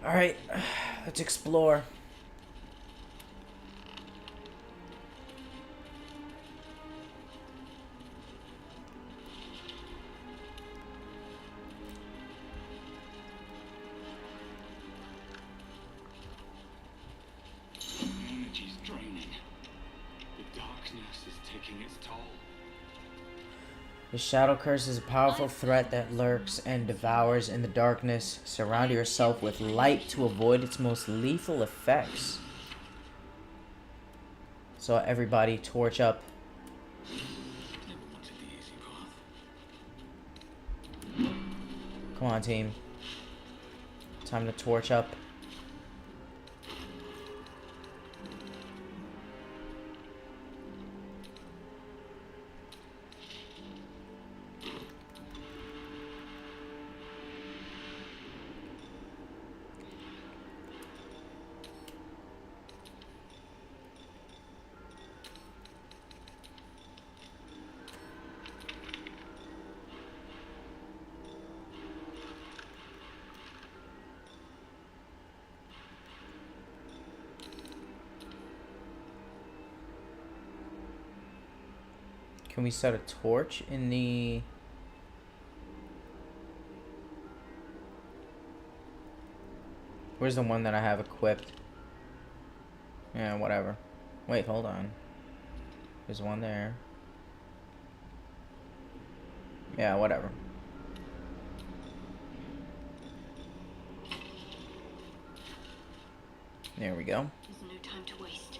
Alright, let's explore. Energy's draining. The darkness is taking its toll. The Shadow Curse is a powerful threat that lurks and devours in the darkness. Surround yourself with light to avoid its most lethal effects. So everybody torch up. Never wanted the easy path. Come on, team. Time to torch up. Can we set a torch in the... Where's the one that I have equipped? Yeah, whatever. Wait, hold on. There's one there. Yeah, whatever. There we go. There's no time to waste.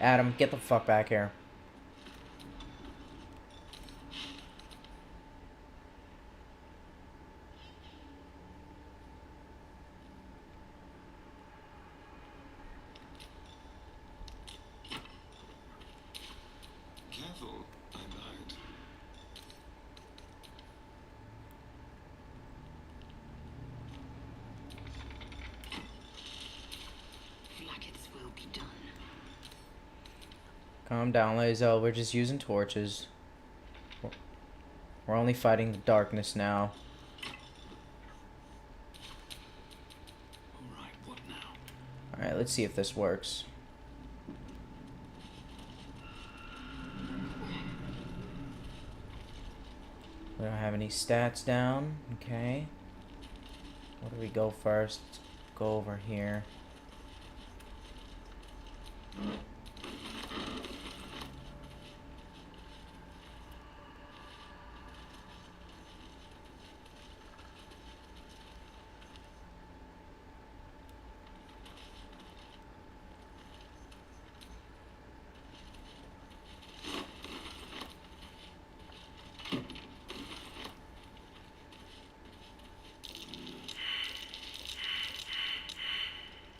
Adam, get the fuck back here. Careful, I lied. Flackets will be done. Calm down, Lazo. We're just using torches. We're only fighting the darkness now. Alright, what now? Alright, let's see if this works. We don't have any stats down. Okay. Where do we go first? Let's go over here.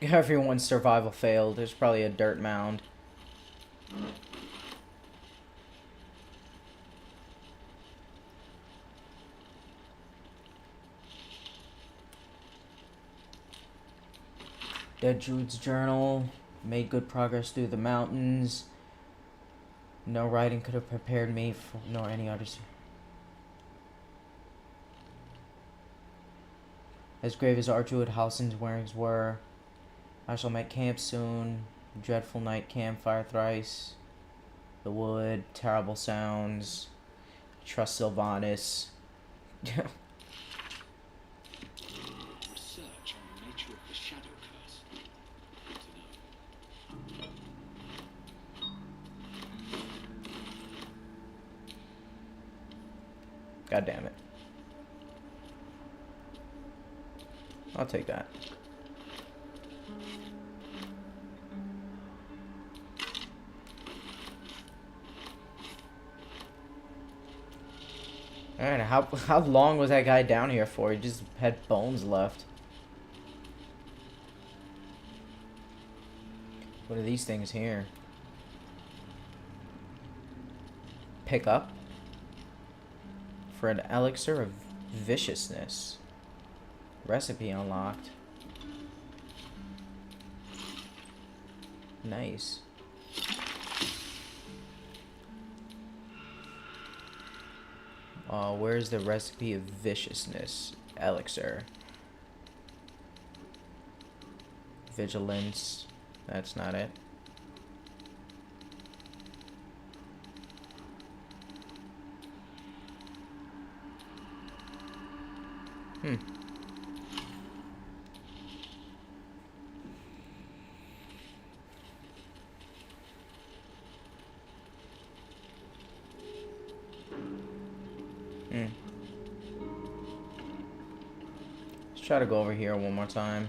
Everyone's survival failed. There's probably a dirt mound. Dead Druid's Journal. Made good progress through the mountains. No writing could have prepared me for, nor any others. As grave as our Druid Halsin's wearings were, I shall make camp soon. Dreadful night campfire thrice. The wood, terrible sounds. Trust Sylvanas. Research on the nature of the Shadow Curse. Good to know. God damn it. I'll take that. Alright, how long was that guy down here for? He just had bones left. What are these things here? Pick up? For an elixir of viciousness. Recipe unlocked. Nice. Where's the recipe of viciousness? Elixir. Vigilance. That's not it. Hmm. Let's try to go over here one more time.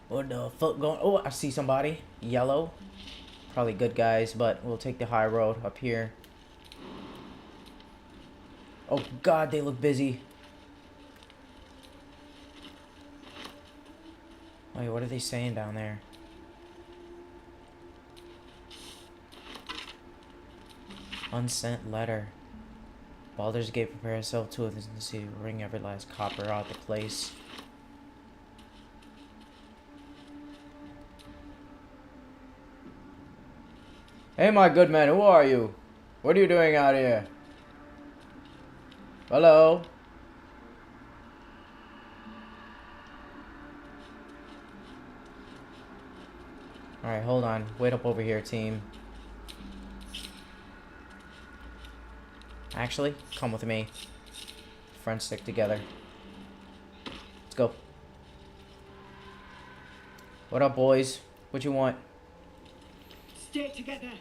What the fuck going? Oh, I see somebody. Yellow. Probably good guys, but we'll take the high road up here. Oh god, they look busy. Wait, what are they saying down there? Unsent letter. Baldur's Gate, prepare yourself to it in the city. Wring every last copper out the place. Hey, my good man, who are you? What are you doing out here? Hello? Alright, hold on. Wait up over here, team. Actually, come with me. Friends stick together. Let's go. What up, boys? What you want? Stay together.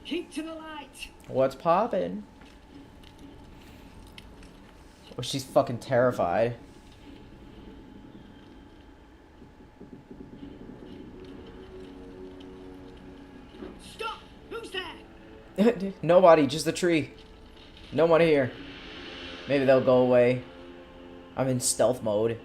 Keep to the light. What's poppin'? Oh, she's fucking terrified. Stop! Who's there? Nobody, just the tree. No one here. Maybe they'll go away. I'm in stealth mode.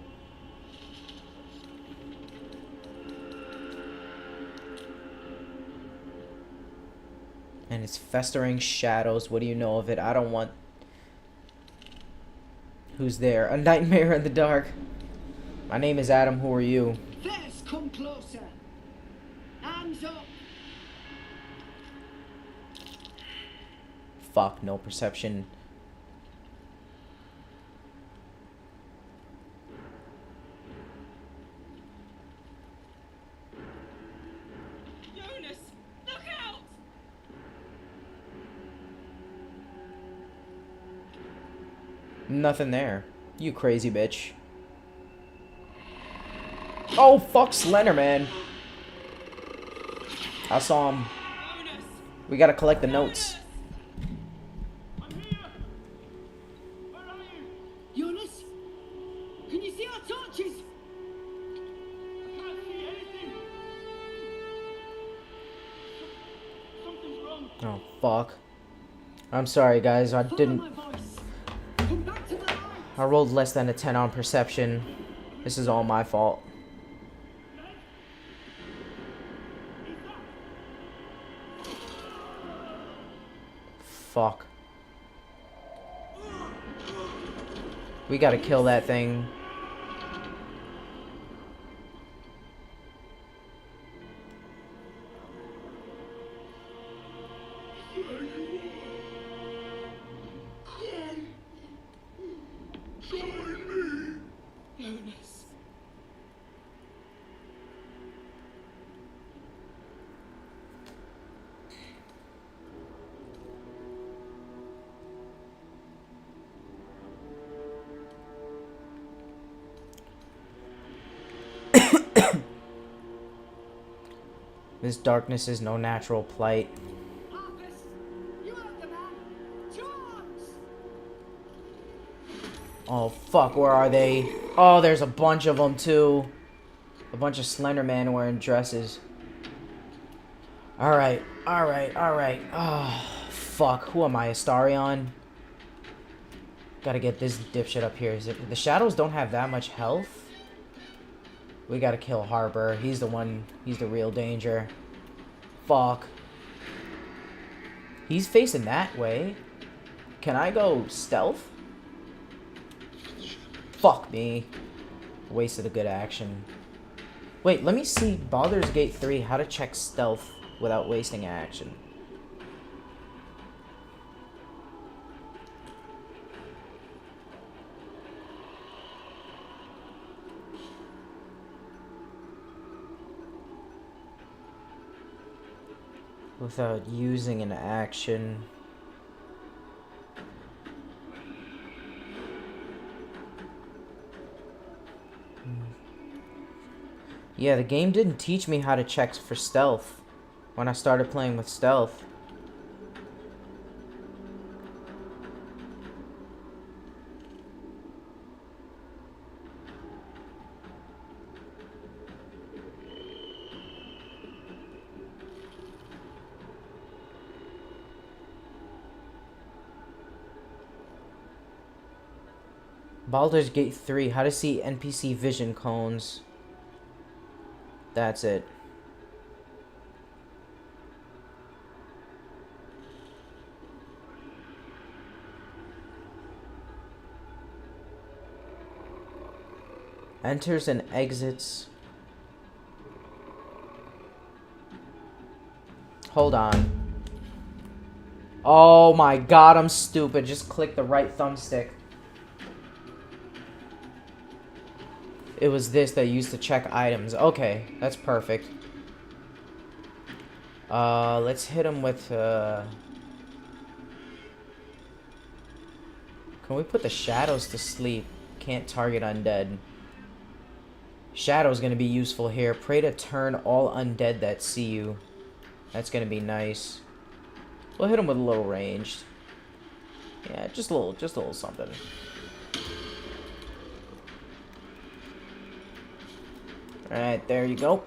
And it's festering shadows. What do you know of it? I don't want... Who's there? A nightmare in the dark. My name is Adam. Who are you? There's come closer. Hands up. Fuck, no perception. Jonas, look out! Nothing there. You crazy bitch. Oh, fuck Slender Man. I saw him. Jonas! We gotta collect the notes. I'm here. Where are you? Jonas? Can you see our torches? I can't see anything. Something's wrong. Oh, fuck. I'm sorry, guys. I Follow didn't... my voice. Come back to the light. I rolled less than a 10 on perception. This is all my fault. Fuck. We gotta kill that thing. Jonas. This darkness is no natural plight. Harvest, you heard the man. Charms. Oh, fuck, where are they? Oh, there's a bunch of them, too. A bunch of Slender Man wearing dresses. Alright, alright, alright. Oh, fuck. Who am I, Astarion? Gotta get this dipshit up here. The shadows don't have that much health. We gotta kill Harper. He's the one. He's the real danger. Fuck. He's facing that way. Can I go stealth? Fuck me. Wasted a good action. Wait, let me see Baldur's Gate 3, how to check stealth without wasting action. Without using an action. Yeah, the game didn't teach me how to check for stealth when I started playing with stealth. Baldur's Gate 3, how to see NPC vision cones. That's it. Enters and exits. Hold on. Oh my god, I'm stupid. Just click the right thumbstick. It was this that used to check items. Okay, that's perfect. Let's hit him with, Can we put the shadows to sleep? Can't target undead. Shadow's gonna be useful here. Pray to turn all undead that see you. That's gonna be nice. We'll hit him with a little ranged. Yeah, just a little something. Alright, there you go.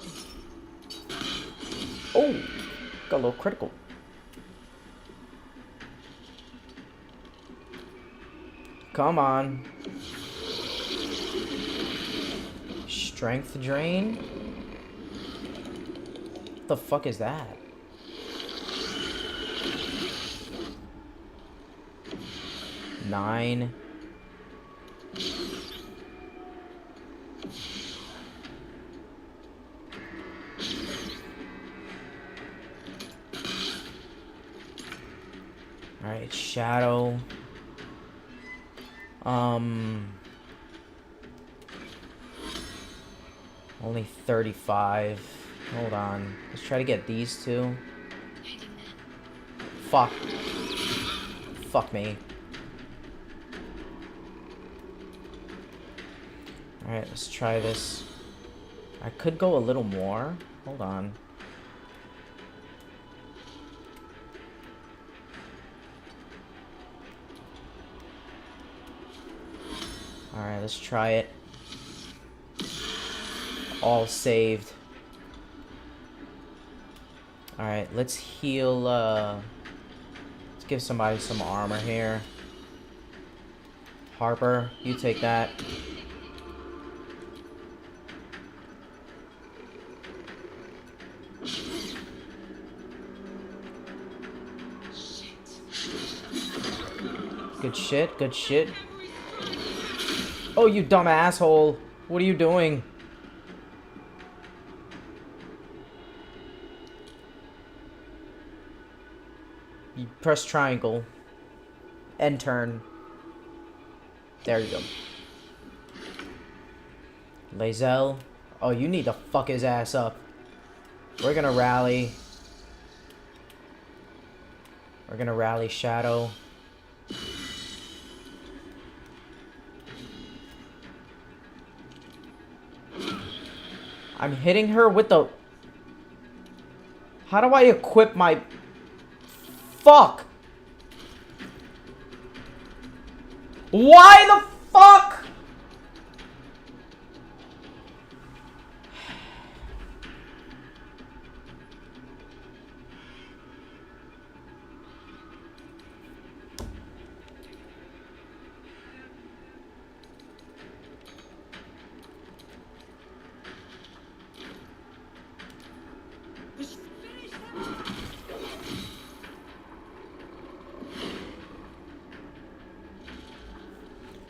Oh, got a little critical. Come on. Strength drain? What the fuck is that? Nine. Alright, shadow. Only 35. Hold on. Let's try to get these two. Fuck. Fuck me. Alright, let's try this. I could go a little more. Hold on. Alright, let's try it. All saved. Alright, let's heal, let's give somebody some armor here. Harper, you take that. Good shit, good shit. Oh, you dumb asshole. What are you doing? You press triangle. End turn. There you go. Lae'zel. Oh, you need to fuck his ass up. We're gonna rally. We're gonna rally Shadow. I'm hitting her with the... How do I equip my... Fuck! Why the fuck?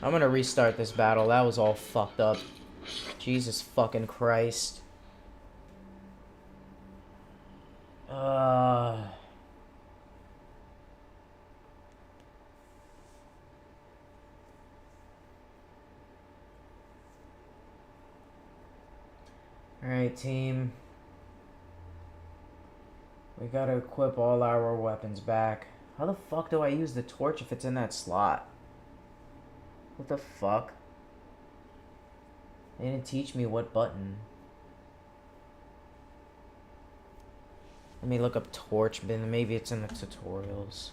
I'm gonna restart this battle. That was all fucked up. Jesus fucking Christ. Alright, team. We gotta equip all our weapons back. How the fuck do I use the torch if it's in that slot? What the fuck? They didn't teach me what button. Let me look up torch bin. Maybe it's in the tutorials.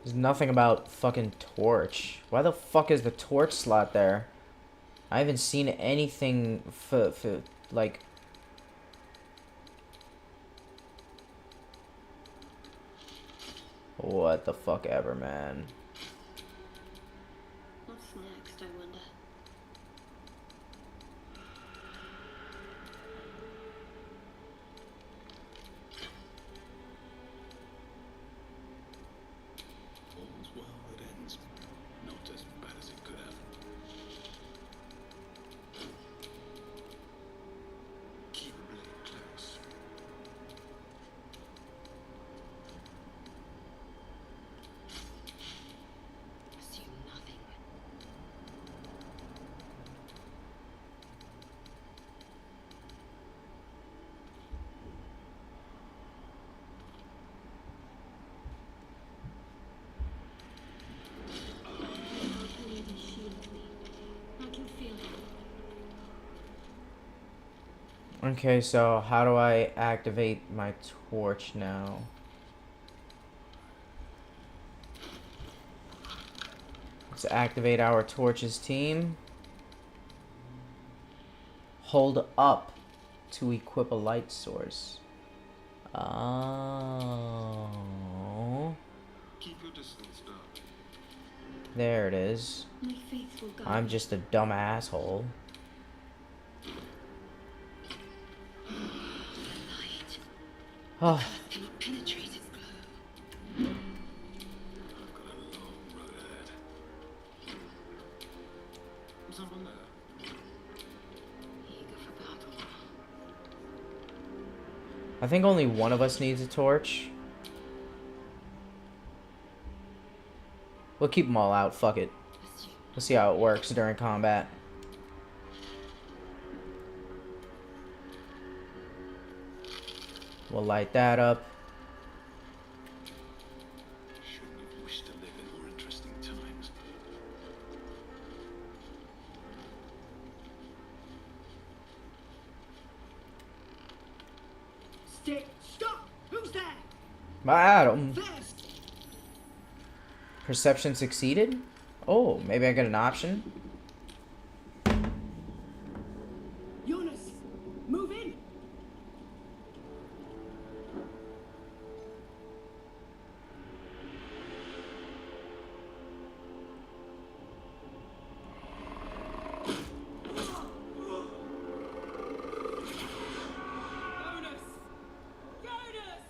There's nothing about fucking torch. Why the fuck is the torch slot there? I haven't seen anything for like... What the fuck ever, man. What's next, I wonder? All's well that ends. Not as bad as it could have. Keep the blade close. Assume nothing. Lady shield me. I can feel it. Okay, so how do I activate my torch now? Let's activate our torches, team. Hold up to equip a light source. Oh. Keep your distance, darling. There it is. My faithful guide. I'm just a dumb asshole. Light. Oh. Cannot penetrate its glow. I've got a long road ahead. Someone there. Eager for battle. I think only one of us needs a torch. We'll keep them all out. Fuck it. Assume. We'll see how it works during combat. We'll light that up. Shouldn't have wished to live in more interesting times. Stop! Who's there? Adam. Fast! Perception succeeded? Oh, maybe I get an option? Jonas, move in! Jonas! Jonas!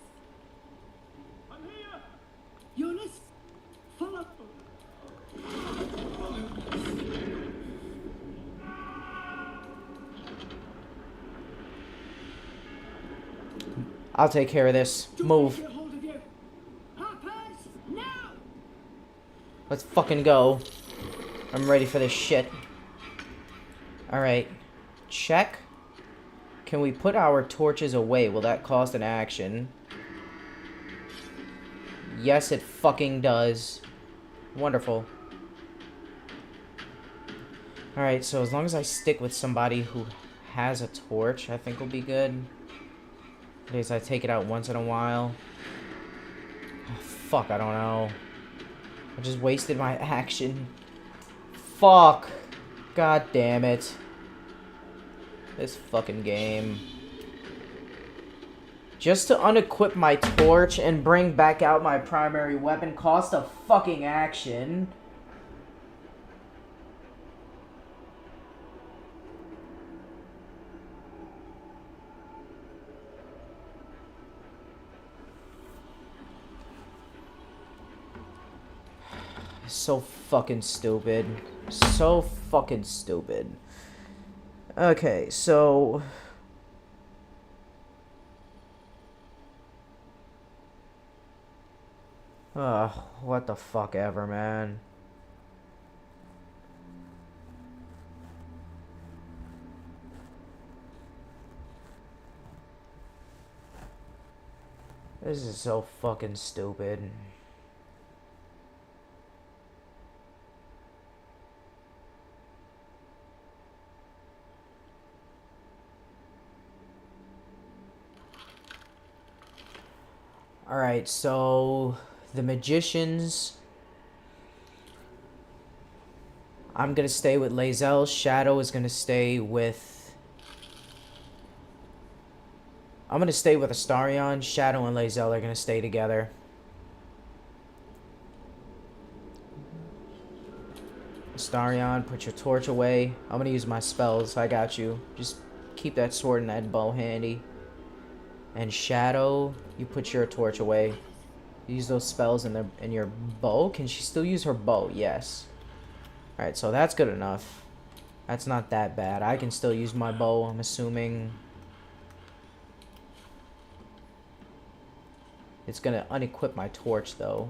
I'm here! Jonas, follow. I'll take care of this. Don't Move. get hold of you. Harpers, now! Let's fucking go. I'm ready for this shit. Alright. Check. Can we put our torches away? Will that cost an action? Yes, it fucking does. Wonderful. Alright, so as long as I stick with somebody who has a torch, I think we'll be good. At least I take it out once in a while. Oh, fuck, I don't know. I just wasted my action. Fuck. God damn it. This fucking game. Just to unequip my torch and bring back out my primary weapon cost a fucking action. So fucking stupid. So fucking stupid. Okay, so... what the fuck ever, man. This is so fucking stupid. Alright, so the magicians. I'm gonna stay with Lae'zel. Shadow is gonna stay with... I'm gonna stay with Astarion. Shadow and Lae'zel are gonna stay together. Astarion, put your torch away. I'm gonna use my spells. I got you. Just keep that sword and that bow handy. And Shadow, you put your torch away. Use those spells in your bow. Can she still use her bow? Yes. Alright, so that's good enough. That's not that bad. I can still use my bow, I'm assuming. It's gonna unequip my torch, though.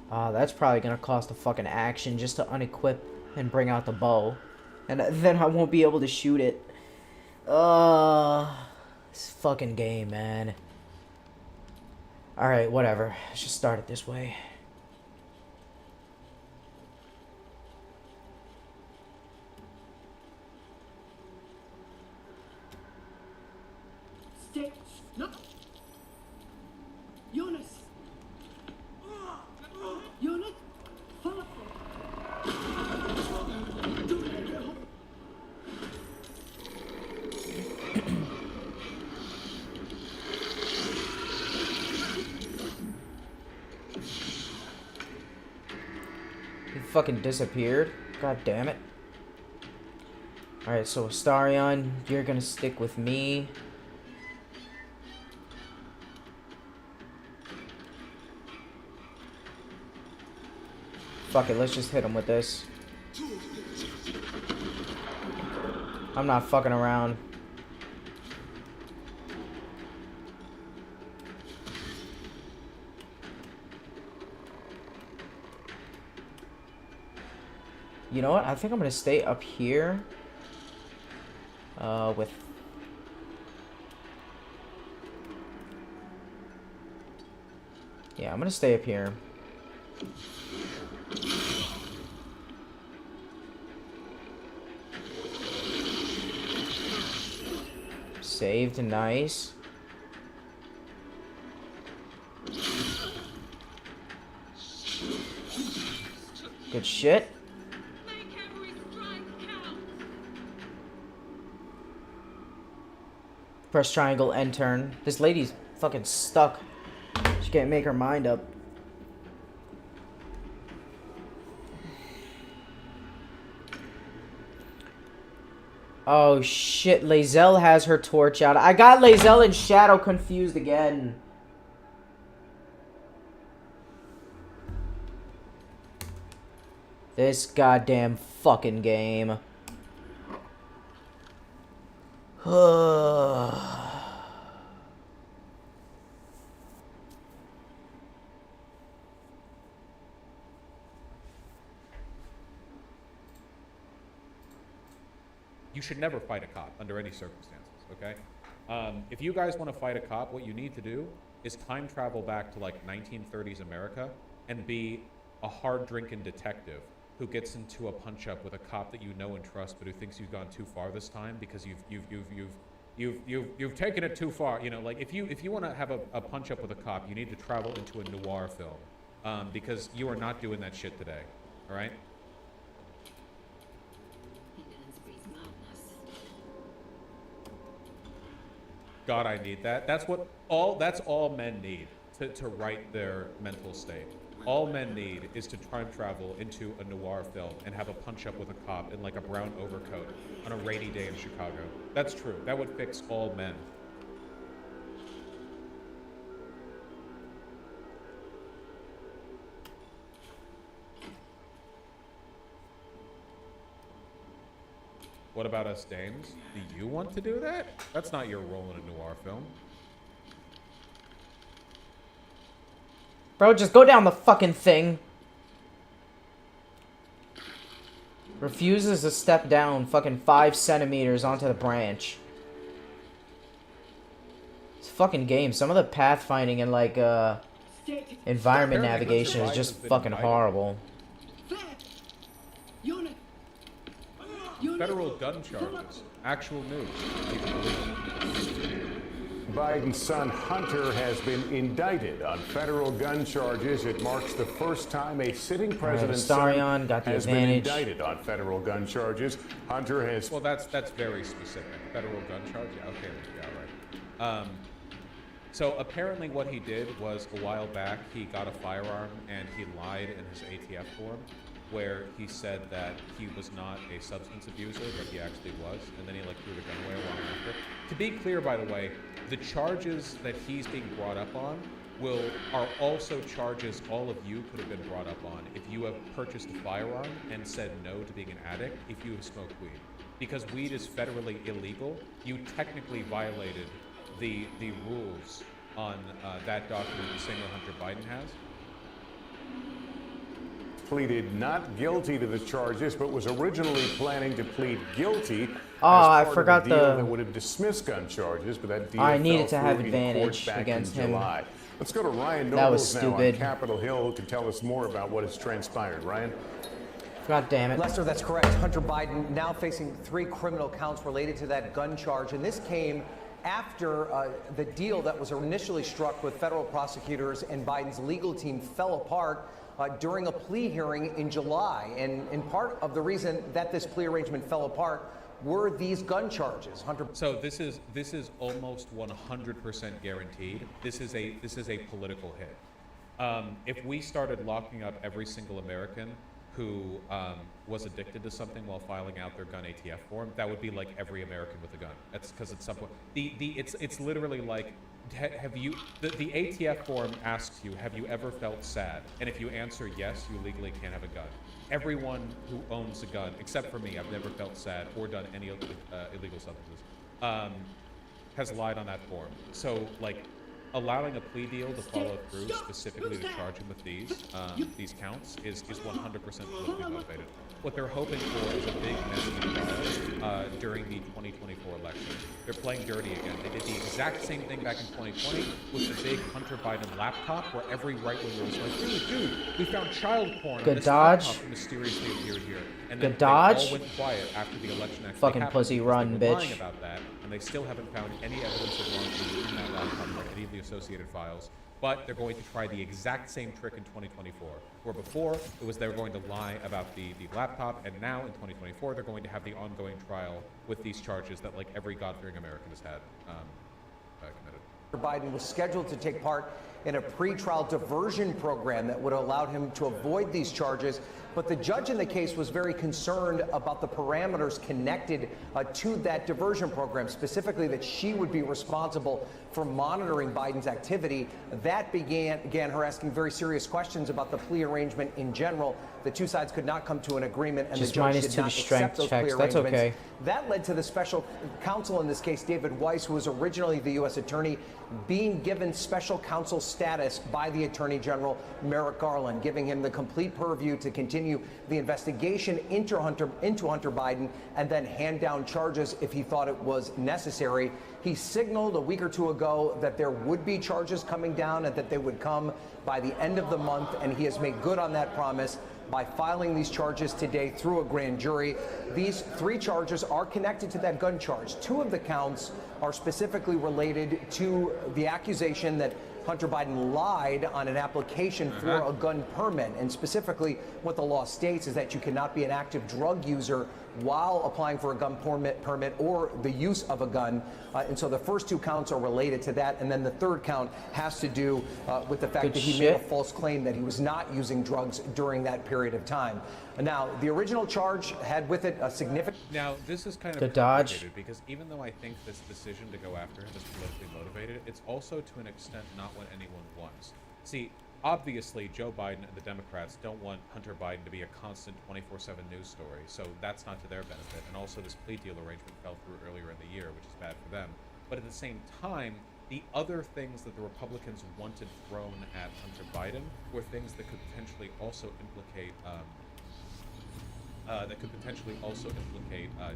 That's probably gonna cost a fucking action just to unequip and bring out the bow. And then I won't be able to shoot it. This fucking game, man. Alright, whatever. Let's just start it this way. Stay. No. Jonas. Jonas. Follow. He fucking disappeared. God damn it. Alright, so Astarion, you're gonna stick with me. Fuck it, let's just hit him with this. I'm not fucking around. You know what? I think I'm gonna stay up here. With... Yeah, I'm gonna stay up here. Saved, nice. Good shit. Press triangle, end turn. This lady's fucking stuck. She can't make her mind up. Oh shit, Lae'zel has her torch out. I got Lae'zel and Shadow confused again. This goddamn fucking game. You should never fight a cop under any circumstances, okay? If you guys want to fight a cop, what you need to do is time travel back to like 1930s America and be a hard-drinking detective who gets into a punch-up with a cop that you know and trust, but who thinks you've gone too far this time because you've taken it too far. You know, like if you want to have a punch-up with a cop, you need to travel into a noir film, because you are not doing that shit today. All right. God, I need that. That's all men need to right their mental state. All men need is to time travel into a noir film and have a punch up with a cop in like a brown overcoat on a rainy day in Chicago. That's true. That would fix all men. What about us dames? Do you want to do that? That's not your role in a noir film. Bro, just go down the fucking thing. Refuses to step down fucking 5 centimeters onto the branch. It's a fucking game. Some of the pathfinding and like environment navigation is just fucking horrible. Federal gun charges. Actual news. Biden's son Hunter has been indicted on federal gun charges. It marks the first time a sitting president's son has been indicted on federal gun charges. Hunter has... Well, that's very specific. Federal gun charge? Yeah, okay, yeah, right. So apparently what he did was a while back, he got a firearm and he lied in his ATF form, where he said that he was not a substance abuser, but he actually was, and then he like threw the gun away long after. To be clear, by the way, the charges that he's being brought up on are also charges all of you could have been brought up on if you have purchased a firearm and said no to being an addict if you have smoked weed. Because weed is federally illegal, you technically violated the rules on that document that Senator Hunter Biden has. Pleaded not guilty to the charges, but was originally planning to plead guilty. I forgot the deal that would have dismissed gun charges, but that deal I needed to fell have through in advantage court back against in him. July. Let's go to Ryan That was Nobles now on stupid. Capitol Hill, who can tell us more about what has transpired. Ryan? God damn it. Lester, that's correct. Hunter Biden now facing 3 criminal counts related to that gun charge, and this came after the deal that was initially struck with federal prosecutors and Biden's legal team fell apart during a plea hearing in July. And part of the reason that this plea arrangement fell apart were these gun charges. Hunter. So this is almost 100% guaranteed. This is a political hit. If we started locking up every single American who was addicted to something while filing out their gun ATF form, that would be like every American with a gun. That's because at some point it's literally like, have you the ATF form asks you, have you ever felt sad? And if you answer yes, you legally can't have a gun. Everyone who owns a gun, except for me, I've never felt sad or done any illegal substances, has lied on that form. So like, allowing a plea deal to follow through specifically to charge him with these counts is 100% politically motivated. What they're hoping for is a big messy trial during the 2024 election. They're playing dirty again. They did the exact same thing back in 2020 with the big Hunter Biden laptop, where every right-winger was like, dude, we found child porn. Good this dodge. laptop mysteriously appeared here. And Good then dodge. they all went quiet after the election actually Fucking happened pussy because run, they were bitch. lying about that, and they still haven't found any evidence of wrongdoing in that laptop or any of the associated files. But they're going to try the exact same trick in 2024, where before it was they were going to lie about the laptop, and now in 2024 they're going to have the ongoing trial with these charges that like every God-fearing American has had committed. Biden was scheduled to take part in a pretrial diversion program that would have allowed him to avoid these charges. But the judge in the case was very concerned about the parameters connected to that diversion program, specifically that she would be responsible for monitoring Biden's activity. That began her asking very serious questions about the plea arrangement in general. The two sides could not come to an agreement, and Just the judge minus did 2 not strength accept those checks. plea That's arrangements. okay. That led to the special counsel in this case, David Weiss, who was originally the U.S. attorney, being given special counsel status by the Attorney General Merrick Garland, giving him the complete purview to continue the investigation into Hunter Biden and then hand down charges if he thought it was necessary. He signaled a week or two ago that there would be charges coming down and that they would come by the end of the month, and he has made good on that promise by filing these charges today through a grand jury. These 3 charges are connected to that gun charge. 2 of the counts are specifically related to the accusation that Hunter Biden lied on an application for a gun permit. And specifically, what the law states is that you cannot be an active drug user while applying for a gun permit or the use of a gun. And so the first 2 counts are related to that. And then the 3rd count has to do with the fact that he made a false claim that he was not using drugs during that period of time. Now, the original charge had with it a significant... Now, this is kind of complicated because even though I think this decision to go after him is politically motivated, it's also to an extent not what anyone wants. See, obviously, Joe Biden and the Democrats don't want Hunter Biden to be a constant 24/7 news story, so that's not to their benefit. And also, this plea deal arrangement fell through earlier in the year, which is bad for them. But at the same time, the other things that the Republicans wanted thrown at Hunter Biden were things that could potentially also implicate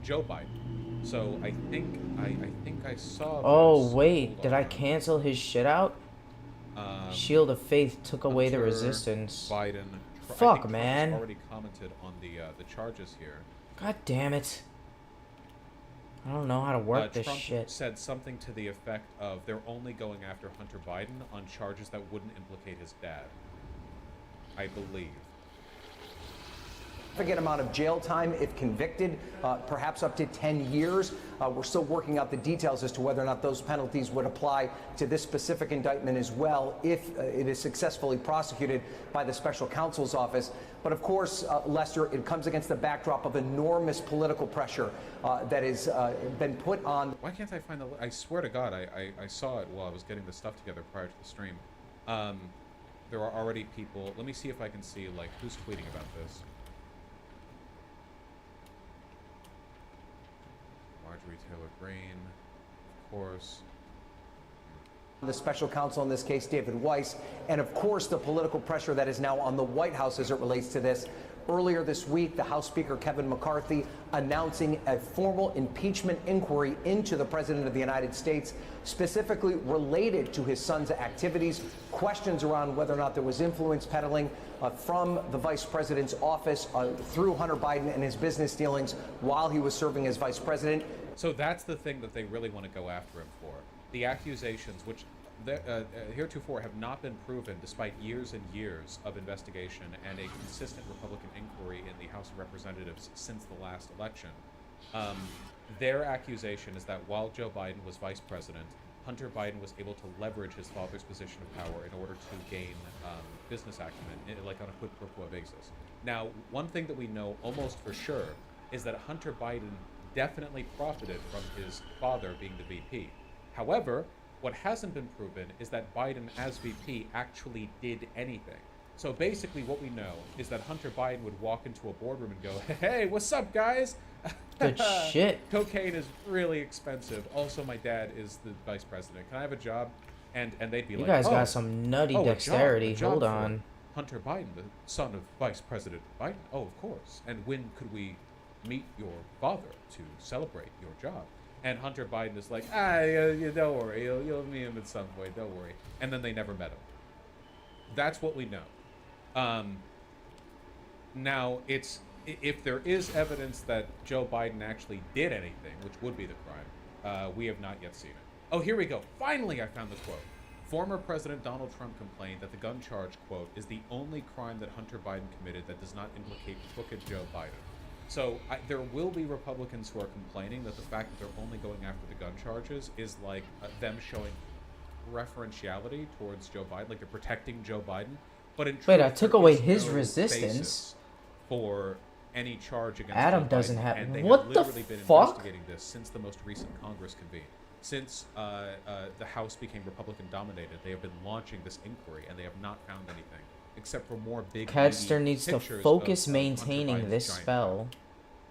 Joe Biden. So I think I saw. Oh wait, did I cancel his shit out? Shield of Faith took away the resistance. Biden. Fuck, man. Trump already commented on the charges here. God damn it. I don't know how to work this Trump shit. said something to the effect of they're only going after Hunter Biden on charges that wouldn't implicate his dad. I believe. Significant amount of jail time if convicted, perhaps up to 10 years. We're still working out the details as to whether or not those penalties would apply to this specific indictment as well if it is successfully prosecuted by the special counsel's office. But of course, Lester, it comes against the backdrop of enormous political pressure that has been put on. Why can't I find the... I swear to God, I saw it while I was getting the stuff together prior to the stream. There are already people... Let me see if I can see, like, who's tweeting about this. Marjorie Taylor Greene, of course. The special counsel in this case, David Weiss, and of course the political pressure that is now on the White House as it relates to this. Earlier this week, the House Speaker Kevin McCarthy announcing a formal impeachment inquiry into the President of the United States, specifically related to his son's activities, questions around whether or not there was influence peddling from the Vice President's office through Hunter Biden and his business dealings while he was serving as Vice President. So that's the thing that they really want to go after him for. The accusations, which heretofore have not been proven despite years and years of investigation and a consistent Republican inquiry in the House of Representatives since the last election. Their accusation is that while Joe Biden was vice president, Hunter Biden was able to leverage his father's position of power in order to gain business acumen, like on a quid pro quo basis. Now, one thing that we know almost for sure is that Hunter Biden definitely profited from his father being the VP. However, what hasn't been proven is that Biden as VP actually did anything. So basically what we know is that Hunter Biden would walk into a boardroom and go, hey, what's up, guys? Good shit. Cocaine is really expensive. Also, my dad is the vice president. Can I have a job? And they'd be you like, guys got some nutty dexterity. A job Hold for on. Hunter Biden, the son of Vice President Biden. Oh, of course. And when could we meet your father to celebrate your job? And Hunter Biden is like, don't worry, you'll meet him at some point, don't worry. And then they never met him. That's what we know. Now, if there is evidence that Joe Biden actually did anything, which would be the crime, we have not yet seen it. Oh, here we go. Finally, I found the quote. Former President Donald Trump complained that the gun charge, quote, is the only crime that Hunter Biden committed that does not implicate crooked Joe Biden. So there will be Republicans who are complaining that the fact that they're only going after the gun charges is like them showing preferentiality towards Joe Biden, like they're protecting Joe Biden. But in Wait, truth, I took there away is his no resistance basis for any charge against Adam Joe doesn't Biden, have. and they What have the literally been fuck? investigating this since the most recent Congress convened. Since the House became Republican dominated, they have been launching this inquiry, and they have not found anything except for more big. Cadster needs to pictures focus of maintaining Hunter Biden's this giant spell.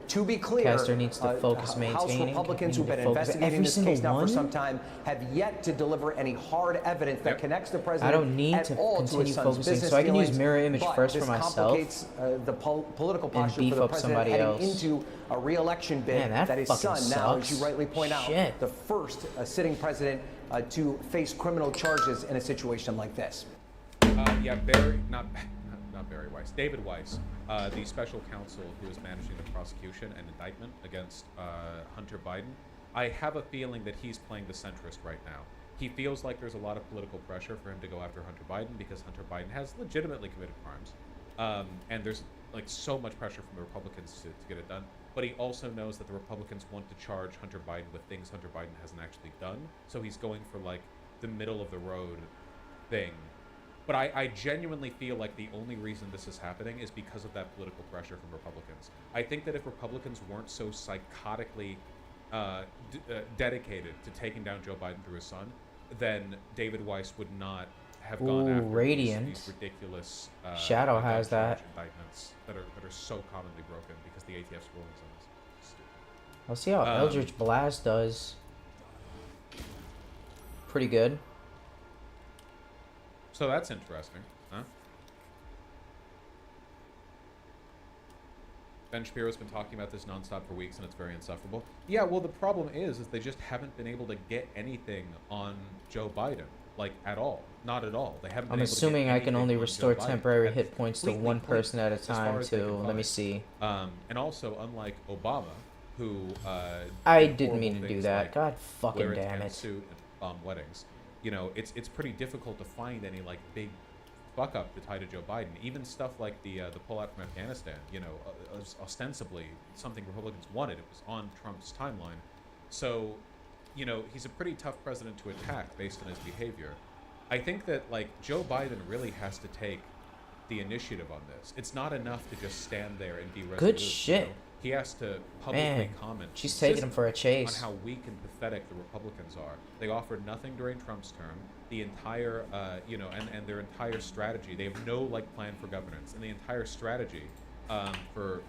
To be clear, Caster needs to focus House maintaining. Republicans who've been investigating this case now for some time have yet to deliver any hard evidence that connects the president I don't need at to all to continue his son's focusing, business so I can use dealings, mirror image but first for this myself complicates the political posture beef for the up president somebody heading else. into a re-election bid. Man, that his fucking son now, as sucks. you rightly point Shit. out, the first sitting president to face criminal charges in a situation like this. Yeah, not Barry Weiss, David Weiss, the special counsel who is managing the prosecution and indictment against Hunter Biden. I have a feeling that he's playing the centrist right now. He feels like there's a lot of political pressure for him to go after Hunter Biden because Hunter Biden has legitimately committed crimes. And there's like so much pressure from the Republicans to get it done. But he also knows that the Republicans want to charge Hunter Biden with things Hunter Biden hasn't actually done. So he's going for like the middle of the road thing. But I genuinely feel like the only reason this is happening is because of that political pressure from Republicans. I think that if Republicans weren't so psychotically dedicated to taking down Joe Biden through his son, then David Weiss would not have gone after these ridiculous Shadow has that indictments that are so commonly broken because the ATF's rulings on this. Stupid. I'll see how Eldritch Blast does. Pretty good. So that's interesting, huh? Ben Shapiro's been talking about this nonstop for weeks, and it's very insufferable. Yeah, well, the problem is they just haven't been able to get anything on Joe Biden, like, at all. Not at all. They haven't been I'm able to assuming get I can anything only on restore Joe Biden. temporary That's hit points to completely one clean, person at a as far time, as they can too. Let me find. see. And also, unlike Obama, who I did didn't mean horrible to do things that. like God fucking wear a damn tan it. suit and bomb weddings. You know, it's pretty difficult to find any like big fuck up to tie to Joe Biden. Even stuff like the pullout from Afghanistan, you know, ostensibly something Republicans wanted. It was on Trump's timeline. So, you know, he's a pretty tough president to attack based on his behavior. I think that, like, Joe Biden really has to take the initiative on this. It's not enough to just stand there and be resolute. Good shit. You know? He has to publicly comment. She's taking him for a chase. On how weak and pathetic the Republicans are. They offered nothing during Trump's term. The entire, you know, and their entire strategy. They have no like plan for governance, and the entire strategy for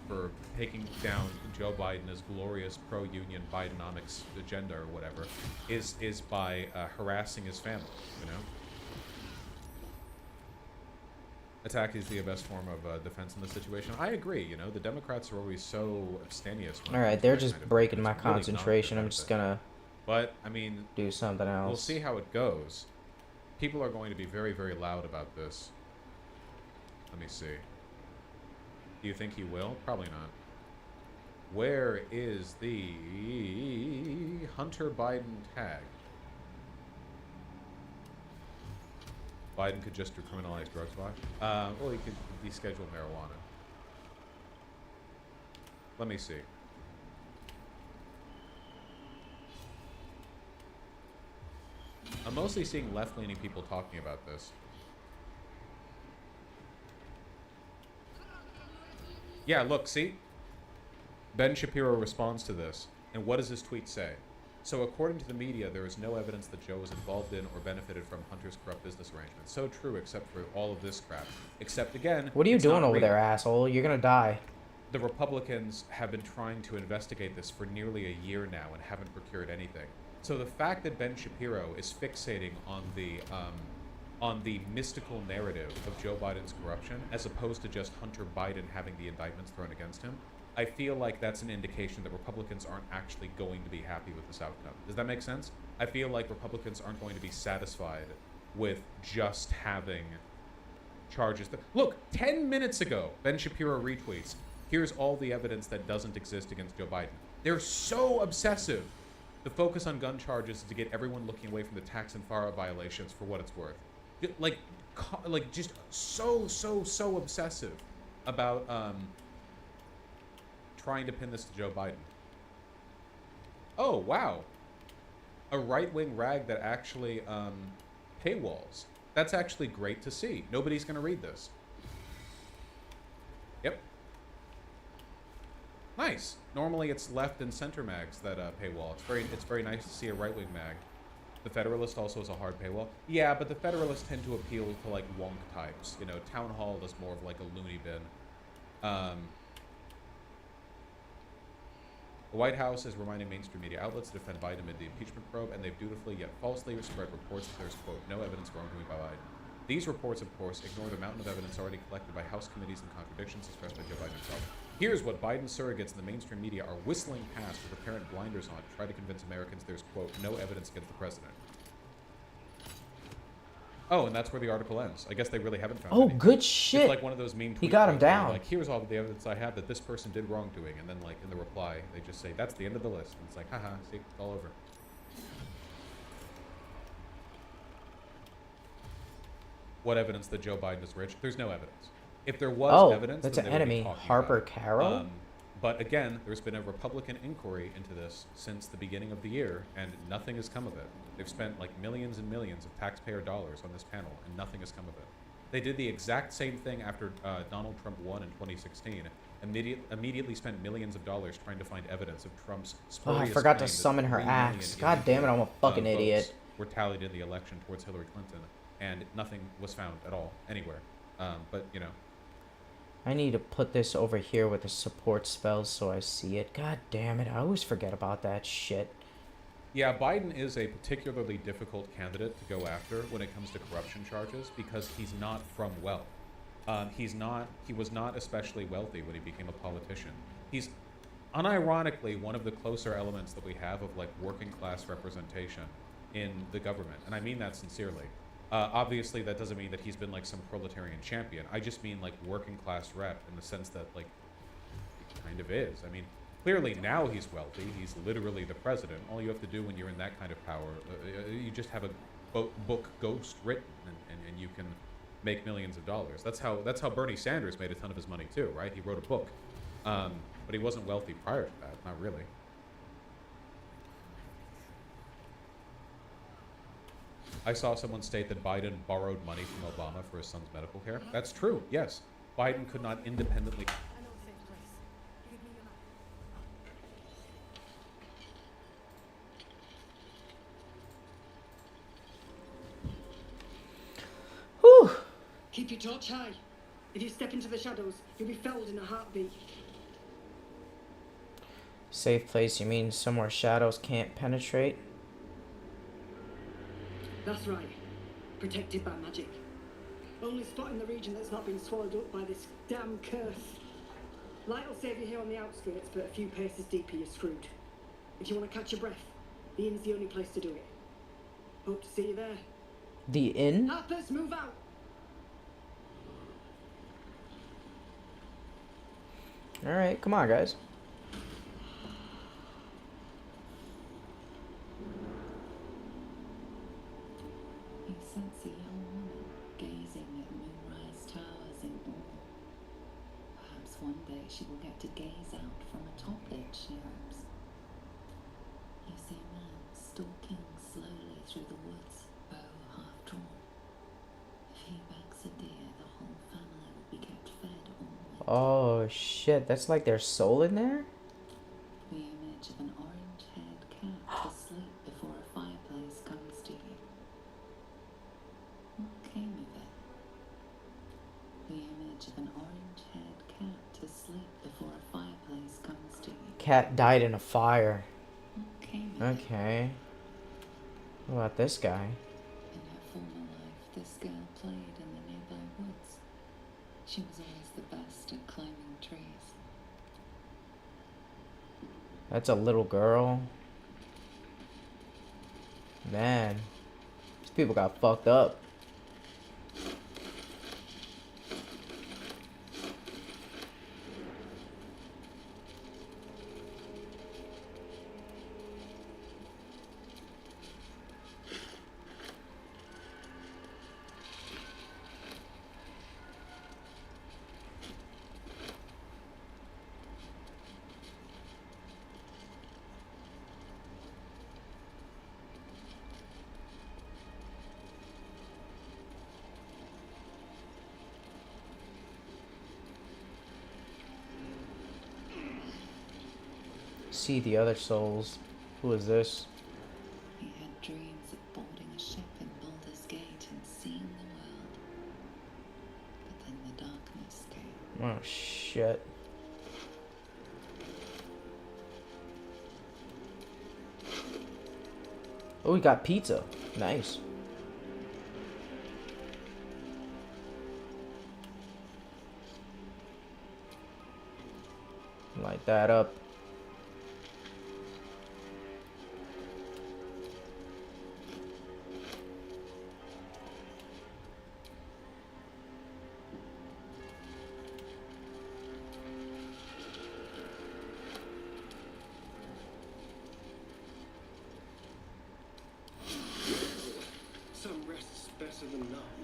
taking down Joe Biden's glorious pro-union Bidenomics agenda or whatever is by harassing his family. You know. Attack is the best form of defense in this situation. I agree. You know, the Democrats are always so abstemious. All right, they're just breaking my concentration. I'm just gonna. But I mean, do something else. We'll see how it goes. People are going to be very, very loud about this. Let me see. Do you think he will? Probably not. Where is the Hunter Biden tag? Biden could just decriminalize drugs, why? Well, he could deschedule marijuana. Let me see. I'm mostly seeing left-leaning people talking about this. Yeah, look, see? Ben Shapiro responds to this, and what does his tweet say? So according to the media, there is no evidence that Joe was involved in or benefited from Hunter's corrupt business arrangements. So true, except for all of this crap. Except, again, what are you doing over real. there, asshole? You're gonna die. The Republicans have been trying to investigate this for nearly a year now and haven't procured anything. So the fact that Ben Shapiro is fixating on the mystical narrative of Joe Biden's corruption, as opposed to just Hunter Biden having the indictments thrown against him, I feel like that's an indication that Republicans aren't actually going to be happy with this outcome. Does that make sense? I feel like Republicans aren't going to be satisfied with just having charges. Look, 10 minutes ago, Ben Shapiro retweets, here's all the evidence that doesn't exist against Joe Biden. They're so obsessive. The focus on gun charges is to get everyone looking away from the tax and FARA violations for what it's worth. Like just so obsessive about trying to pin this to Joe Biden. Oh, wow. A right-wing rag that actually paywalls. That's actually great to see. Nobody's going to read this. Yep. Nice. Normally it's left and center mags that paywall. It's very nice to see a right-wing mag. The Federalist also has a hard paywall. Yeah, but the Federalists tend to appeal to like wonk types. You know, Town Hall is more of like a loony bin. The White House is reminding mainstream media outlets to defend Biden amid the impeachment probe, and they've dutifully yet falsely spread reports that there's, quote, no evidence of wrongdoing by Biden. These reports, of course, ignore the mountain of evidence already collected by House committees and contradictions expressed by Joe Biden himself. Here's what Biden surrogates in the mainstream media are whistling past with apparent blinders on to try to convince Americans there's, quote, no evidence against the president. Oh, and that's where the article ends. I guess they really haven't found anything. Good shit. It's like one of those meme tweets. He got him down. Like, here's all the evidence I have that this person did wrongdoing. And then, like, in the reply, they just say, that's the end of the list. And it's like, haha, see, it's all over. What evidence that Joe Biden is rich? There's no evidence. If there was evidence, that's then an they would be enemy. talking Harper about it. Carroll? But again, there's been a Republican inquiry into this since the beginning of the year, and nothing has come of it. They've spent like millions and millions of taxpayer dollars on this panel, and nothing has come of it. They did the exact same thing after Donald Trump won in 2016. Immediately spent millions of dollars trying to find evidence of Trump's spurious I forgot to claim that summon her 3 million axe. God damn it, I'm a illegal, fucking votes idiot. Were tallied in the election towards Hillary Clinton, and nothing was found at all anywhere. But you know, I need to put this over here with the support spells so I see it. God damn it, I always forget about that shit. yeah, Biden is a particularly difficult candidate to go after when it comes to corruption charges because he's not from wealth. He was not especially wealthy when he became a politician. He's unironically one of the closer elements that we have of like working class representation in the government. And I mean that sincerely. Obviously that doesn't mean that he's been like some proletarian champion. I just mean like working class rep in the sense that like he kind of is. I mean, clearly now he's wealthy. He's literally the president. All you have to do when you're in that kind of power, you just have a book ghost written and you can make millions of dollars. That's how Bernie Sanders made a ton of his money too, right? He wrote a book, but he wasn't wealthy prior to that, not really. I saw someone state that Biden borrowed money from Obama for his son's medical care. That's true, yes. Biden could not independently... Whew. Keep your torch high. If you step into the shadows, you'll be felled in a heartbeat. Safe place, you mean somewhere shadows can't penetrate? That's right. Protected by magic. Only spot in the region that's not been swallowed up by this damn curse. Light will save you here on the outskirts, but a few paces deeper you're screwed. If you want to catch your breath, the inn's the only place to do it. Hope to see you there. The inn? Harpers, move out! Alright, come on, guys. You sense a young woman gazing at moonrise towers in awe. Perhaps one day she will get to gaze out from atop it, she hopes. You see a man stalking slowly through the woods, bow half drawn. If he bags a deer, the whole family will be kept fed all winter. Oh shit, that's like their soul in there? The image of an orange-haired cat asleep before a fireplace comes to you. What came of it? The image of an orange-haired cat asleep before a fireplace comes to you. Cat died in a fire. What came of it? Okay. What about this guy? In her former life, this girl played in the nearby woods. She was always the best at climbing trees. That's a little girl. Man. These people got fucked up. See the other souls. Who is this? He had dreams of boarding a ship in Baldur's Gate and seeing the world. But then the darkness came. Oh shit. Oh, we got pizza. Nice. Light that up.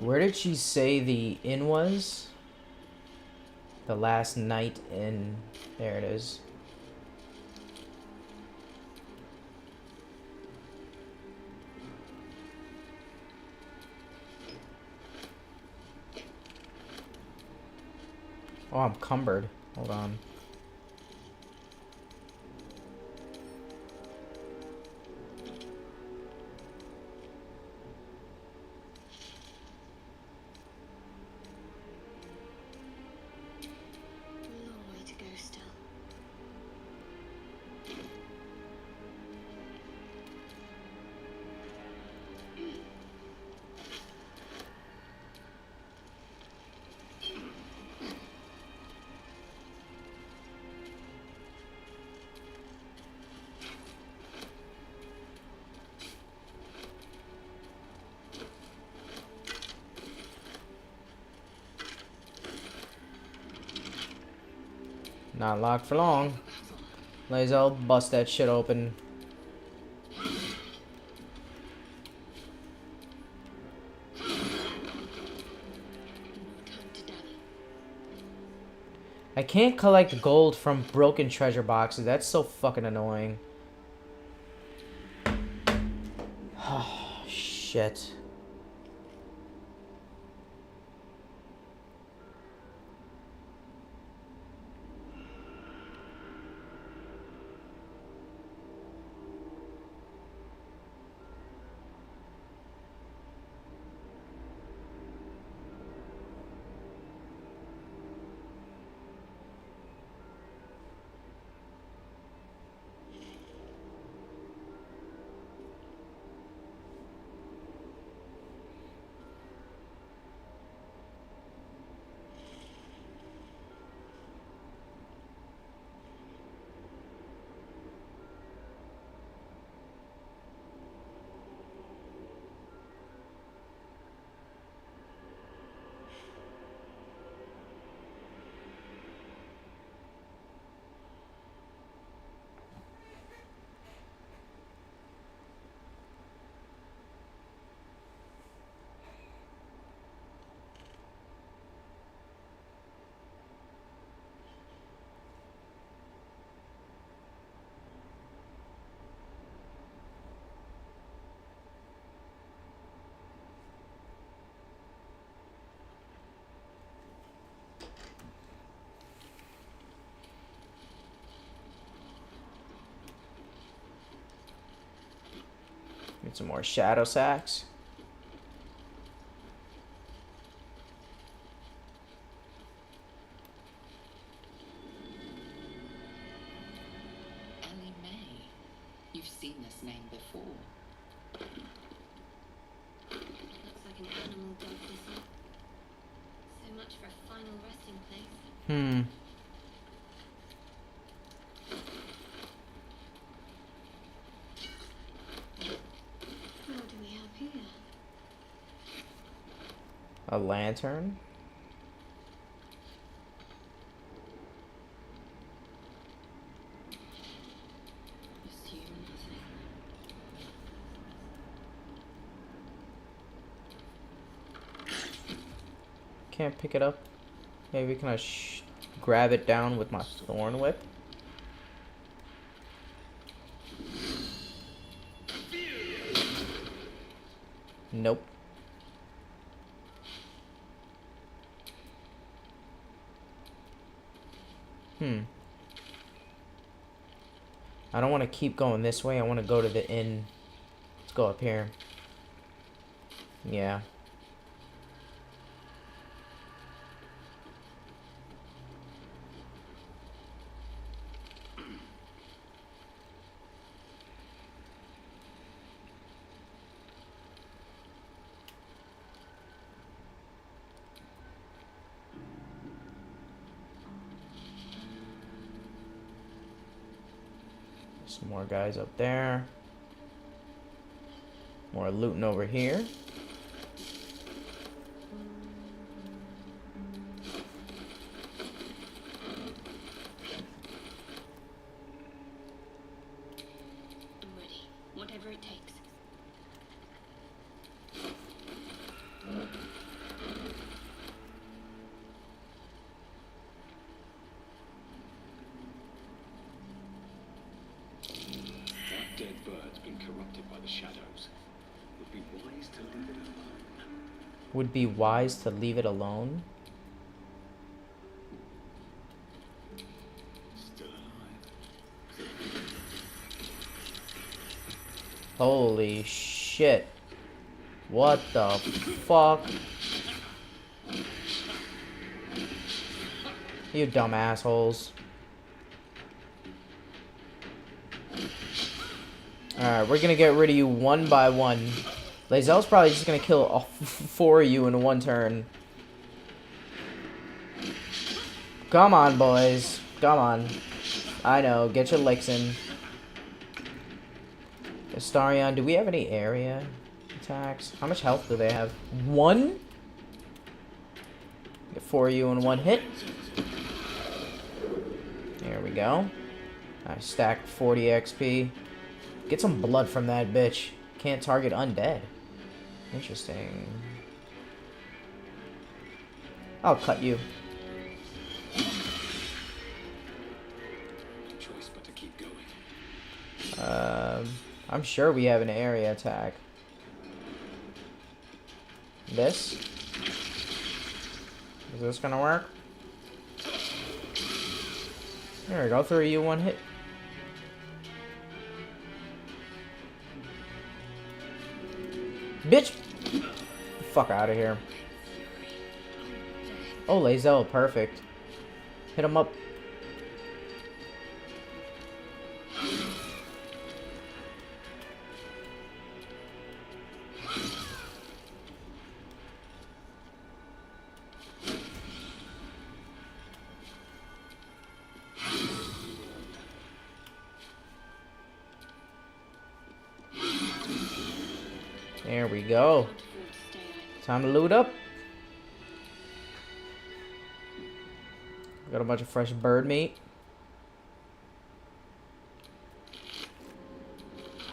Where did she say the inn was? The last night inn. There it is. Oh, I'm cumbered. Hold on. Not locked for long. Lazel, bust that shit open. I can't collect gold from broken treasure boxes. That's so fucking annoying. Shit. Get some more shadow sacks. Ellie May. You've seen this name before. Looks like an animal dog whistle. So much for a final resting place. What do we have here? A lantern. Can't pick it up. Maybe can I grab it down with my thorn whip? Nope. I don't want to keep going this way. I want to go to the inn. Let's go up here. Yeah. Some more guys up there. More looting over here. I'm ready. Whatever it takes. That dead bird's been corrupted by the shadows. Would be wise to leave it alone. Would be wise to leave it alone. Still alive. Holy shit. What the fuck? You dumb assholes. Alright, we're gonna get rid of you one by one. Lae'zel's probably just gonna kill all 4 of you in one turn. Come on, boys. Come on. I know, get your licks in. Astarion, do we have any area attacks? How much health do they have? 1? Get 4 of you in one hit. There we go. I stacked 40 XP. Get some blood from that bitch. Can't target undead. Interesting. I'll cut you. Choice but to keep going. I'm sure we have an area attack. This? Is this gonna work? There we go, 3 of you, 1 hit. Bitch! Fuck out of here. Oh, Lae'zel, perfect. Hit him up. There we go. Time to loot up. Got a bunch of fresh bird meat.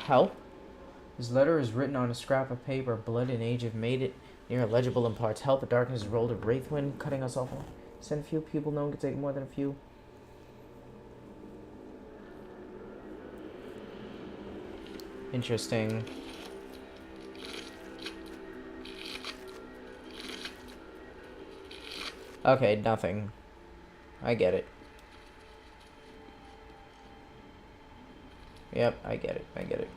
Help. This letter is written on a scrap of paper. Blood and age have made it near illegible in parts. Help. The darkness has rolled a wraith wind, cutting us off. Send few people. No one can take more than a few. Interesting. Okay, nothing. I get it. Yep, I get it. I get it.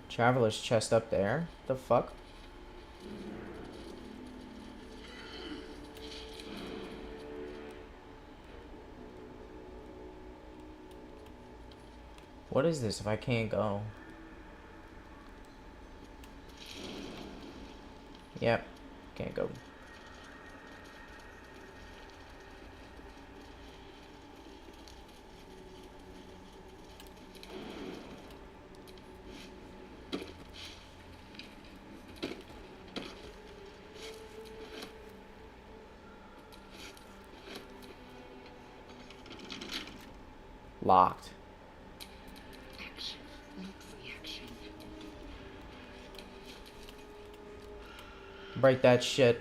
Traveler's chest up there. The fuck? What is this if I can't go? Yep, can't go. Locked. Break that shit.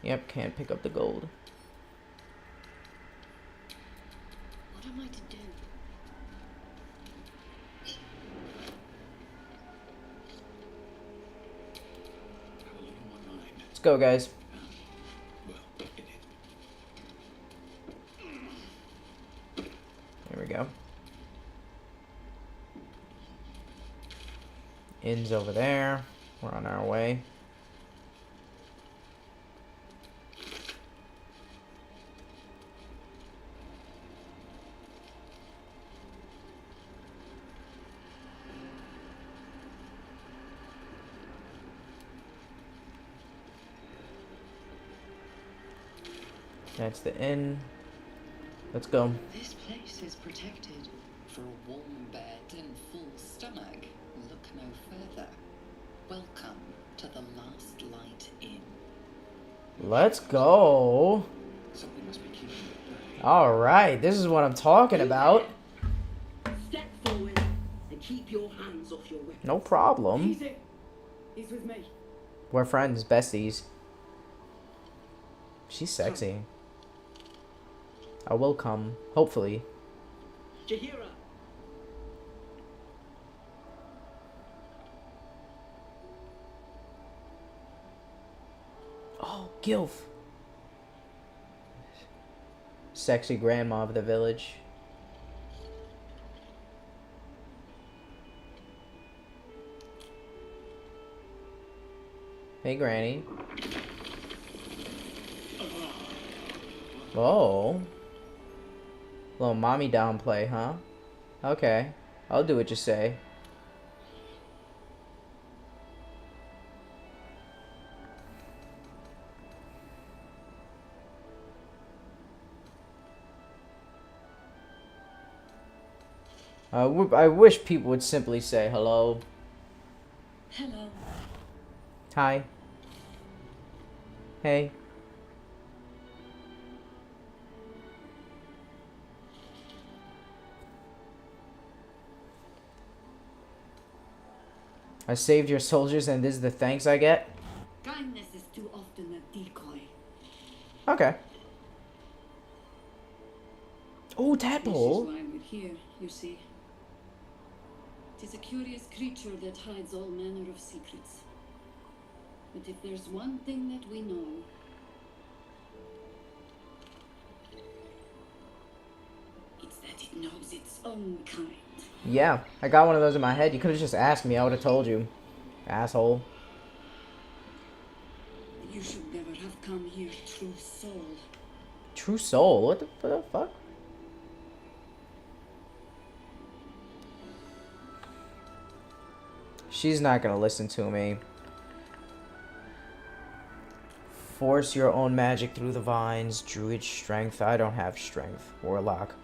Yep, can't pick up the gold. What am I to do? Let's go, guys. There we go. Inn's over there. We're on our way. That's the inn. Let's go. This place is protected. For a warm bed and full stomach, look no further. Welcome to the Last Light Inn. Let's go. Something must be keeping it back. All right, this is what I'm talking about. Step forward and keep your hands off your weapon. No problem. Easy. He's with me. We're friends, besties. She's sexy. I will come, hopefully. Jahira. Oh, Gilf. Sexy grandma of the village. Hey, Granny. Oh. Little mommy downplay, huh? Okay. I'll do what you say. I wish people would simply say hello. Hello. Hi. Hey. I saved your soldiers and this is the thanks I get? Kindness is too often a decoy. Okay. Oh, This is tadpole. why we're here, you see. It is a curious creature that hides all manner of secrets. But if there's one thing that we know, it's that it knows its own kind. Yeah, I got one of those in my head. You could have just asked me. I would have told you. Asshole. You should never have come here, true soul. True soul? What the fuck? She's not gonna listen to me. Force your own magic through the vines. Druid strength. I don't have strength. Warlock.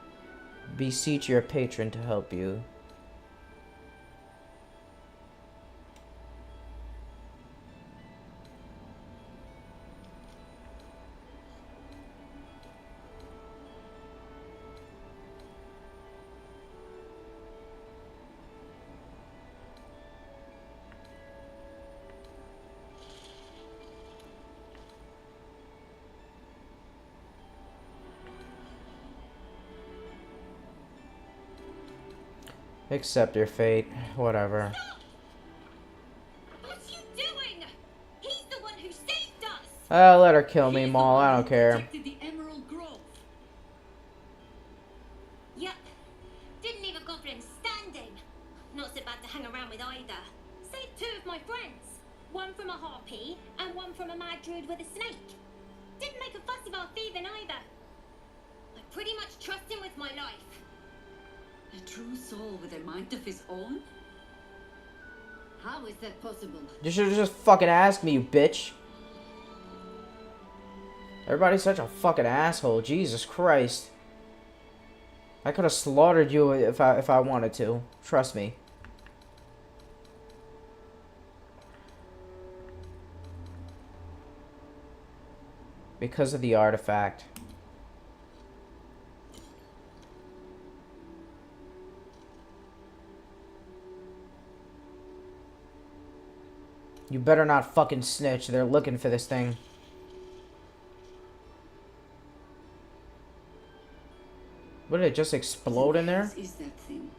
Beseech your patron to help you. Accept your fate. Whatever. What you doing? He's the one who saved us. Let her kill me, Maul. I don't care. Protected the Emerald Grove. Yep. Didn't even go for him standing. Not so bad to hang around with either. Saved two of my friends. One from a harpy and one from a mad druid with a snake. Didn't make a fuss about thieving either. I pretty much trust him with my life. A true soul with a mind of his own? How is that possible? You should have just fucking asked me, you bitch. Everybody's such a fucking asshole. Jesus Christ. I could have slaughtered you if I wanted to. Trust me. Because of the artifact. You better not fucking snitch. They're looking for this thing. What, did it just explode in there? Is that thing?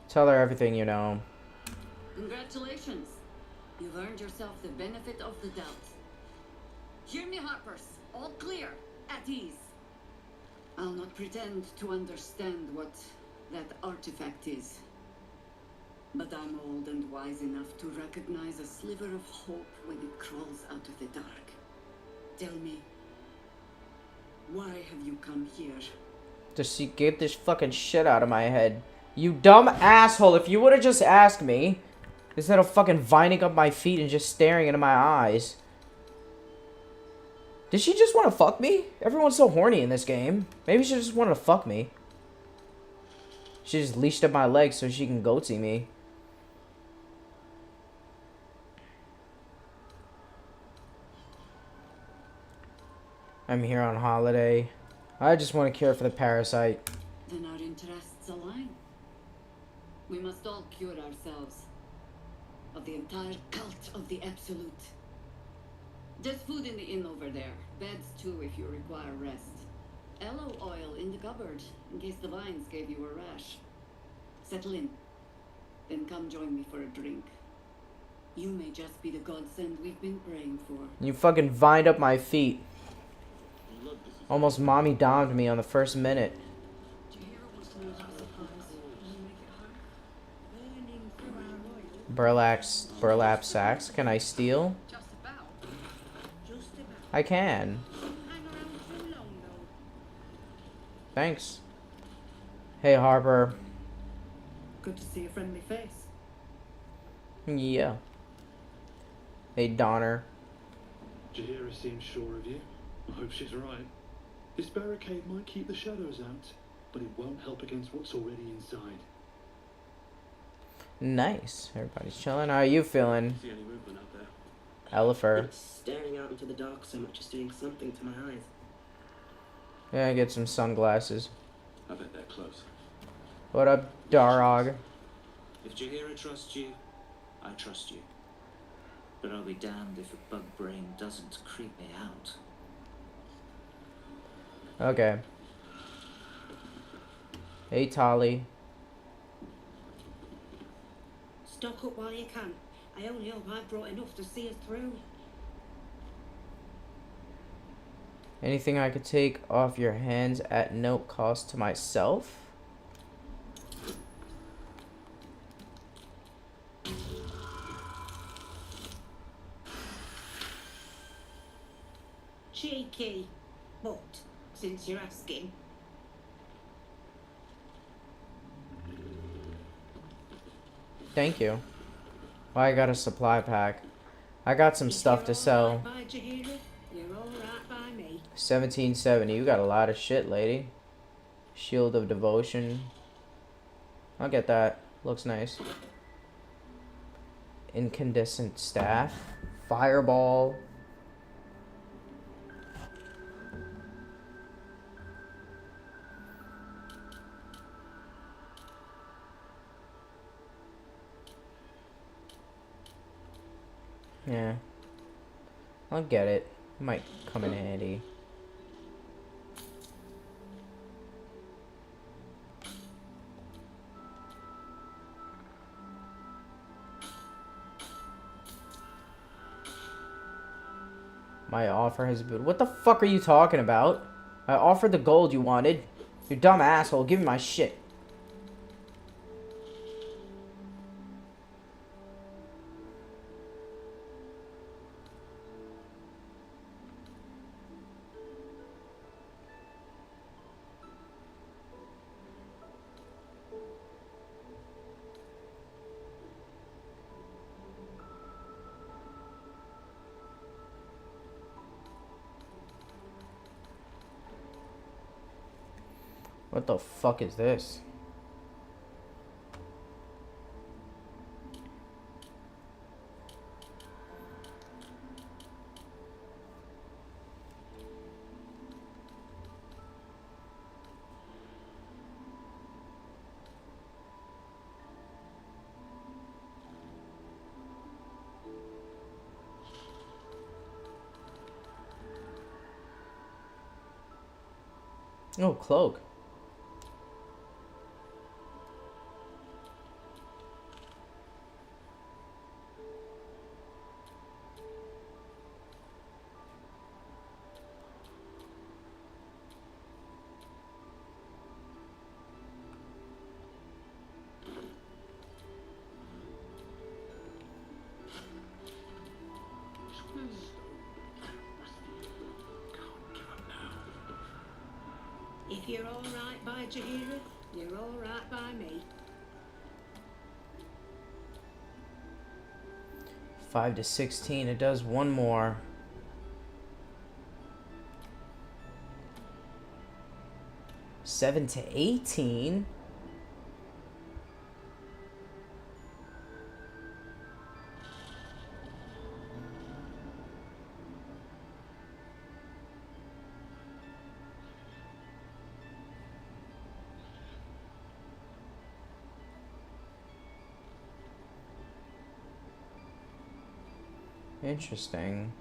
Tell her everything you know. Congratulations. You've earned yourself the benefit of the doubt. Hear me, Harpers. All clear. At ease. I'll not pretend to understand what that artifact is. But I'm old and wise enough to recognize a sliver of hope when it crawls out of the dark. Tell me, why have you come here? Just get this fucking shit out of my head. You dumb asshole. If you would have just asked me, Instead of fucking vining up my feet and just staring into my eyes. Did she just want to fuck me? Everyone's so horny in this game. Maybe she just wanted to fuck me. She just leashed up my legs so she can goatsy me. I'm here on holiday. I just want to care for the parasite. Then our interests align. We must all cure ourselves of the entire cult of the Absolute. There's food in the inn over there. Beds too if you require rest. Aloe oil in the cupboard in case the vines gave you a rash. Settle in. Then come join me for a drink. You may just be the godsend we've been praying for. You fucking vined up my feet. Almost mommy domed me on the first minute. Burlap sacks. Can I steal? I can. Thanks. Hey, Harper. Good to see a friendly face. Yeah. Hey, Donner. Jahira seems sure of you. I hope she's right. This barricade might keep the shadows out, but it won't help against what's already inside. Nice. Everybody's chilling. How are you feeling? See any movement out there? Elifer. Staring out into the dark so much is doing something to my eyes. Yeah, get some sunglasses. I bet they're close. What up, Darog? If Jahira trusts you, I trust you. But I'll be damned if a bug brain doesn't creep me out. Okay. Hey, Tali. Stock up while you can. I only hope I've brought enough to see us through. Anything I could take off your hands at no cost to myself? Cheeky. But, since you're asking. Thank you. Well, I got a supply pack. I got some stuff to sell. 1770. You got a lot of shit, lady. Shield of Devotion. I'll get that. Looks nice. Incandescent Staff. Fireball. Yeah. I'll get it. Might come in handy. My offer has been... What the fuck are you talking about? I offered the gold you wanted. You dumb asshole. Give me my shit. What the fuck is this? Oh, cloak. If you're all right by Jahira, you're all right by me. 5 to 16. It does one more. $7 to 18. Interesting.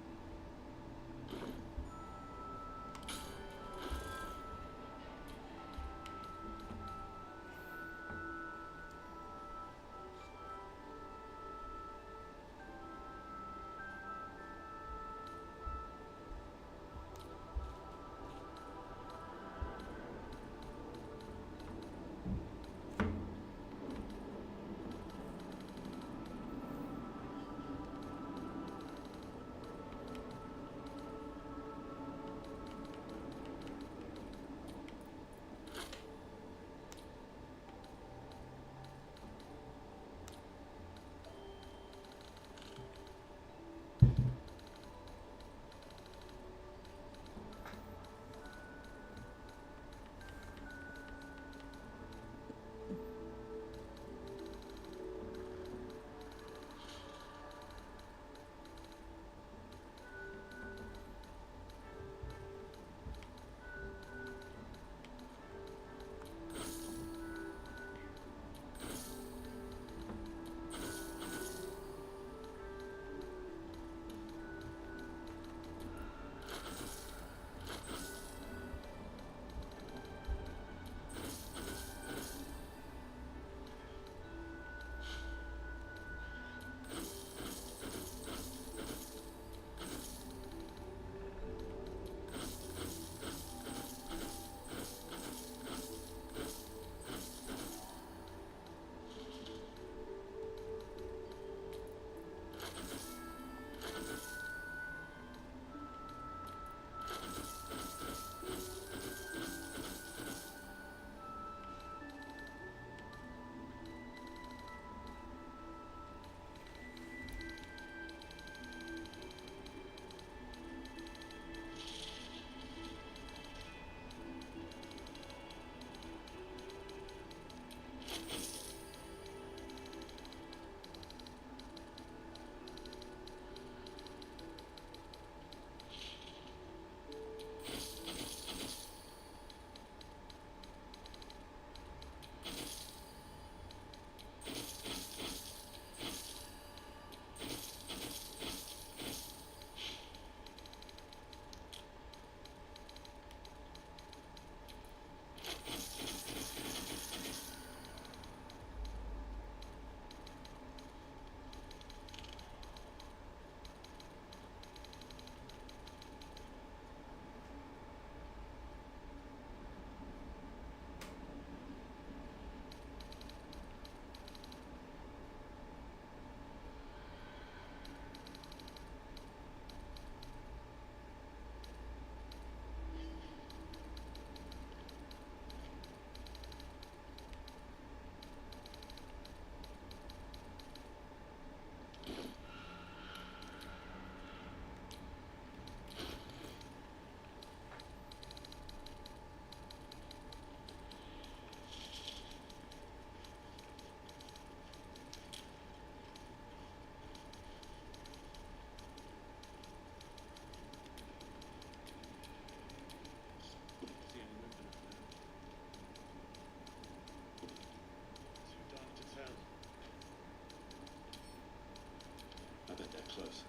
Close.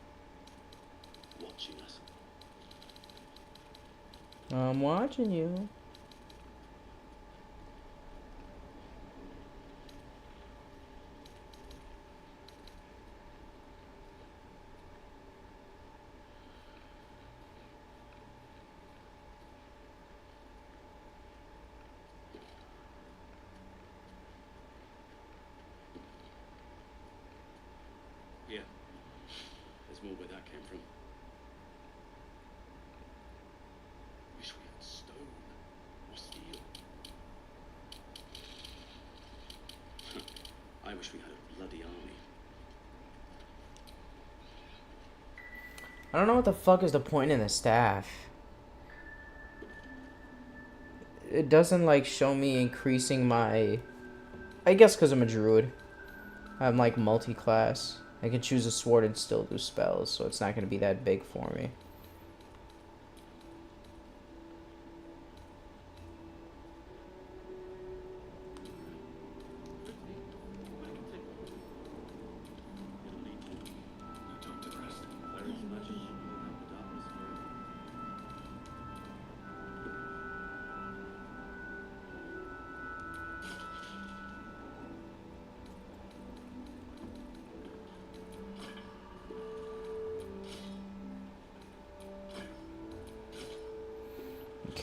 Watching us. I'm watching you. Yeah. There's more where that came from. Wish we had stone or steel. I wish we had a bloody army. I don't know what the fuck is the point in the staff. It doesn't like show me increasing my... I guess because I'm a druid. I'm like multi-class. I can choose a sword and still do spells, so it's not going to be that big for me.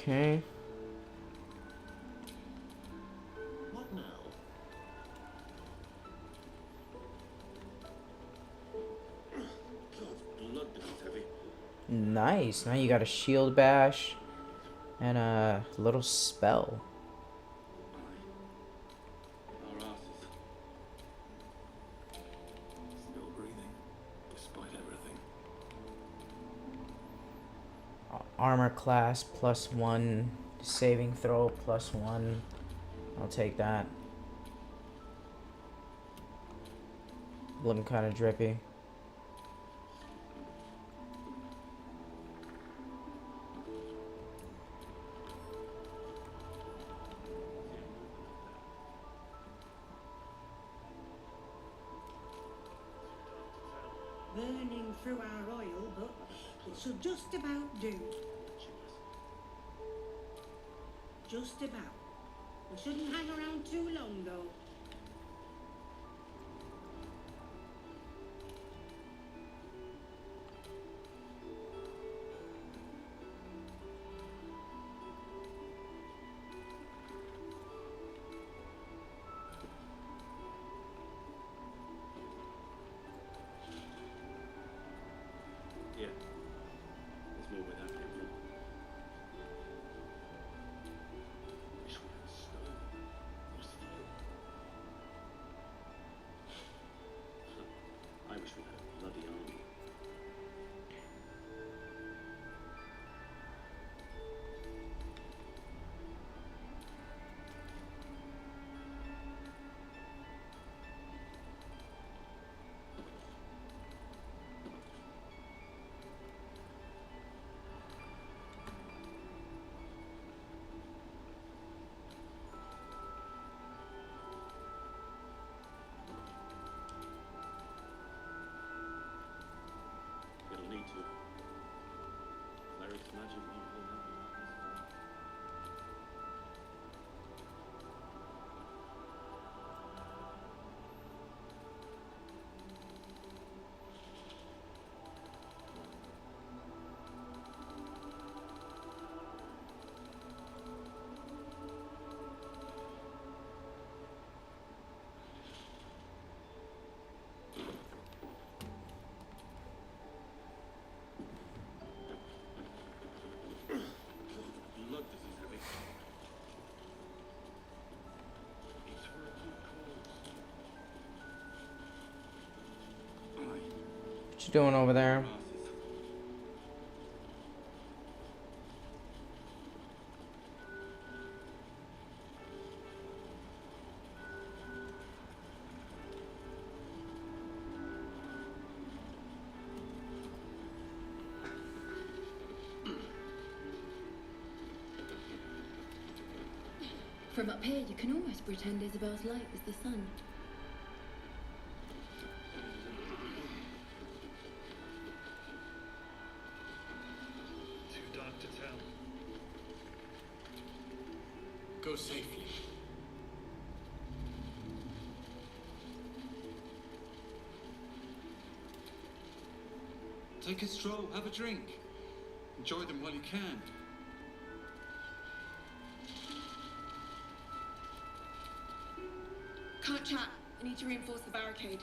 Okay. What now? God's blood, this is heavy. Nice. Now you got a shield bash and a little spell. Our asses. Still breathing, despite everything. Armor class +1, saving throw +1. I'll take that. Looking kind of drippy. Burning through our oil, but it should just about do. Just about. We shouldn't hang around too long, though. Yeah. There's more where that came from. Wish we had stone or steel. I wish we had a bloody army. It'll need to. Cleric's magic won't hold up without this forever. Blood, this is heavy. It's for a good cause. What you doing over there? From up here, you can almost pretend Isabel's light is the sun. Too dark to tell. Go safely. Take a stroll, have a drink. Enjoy them while you can. Can't chat. I need to reinforce the barricade.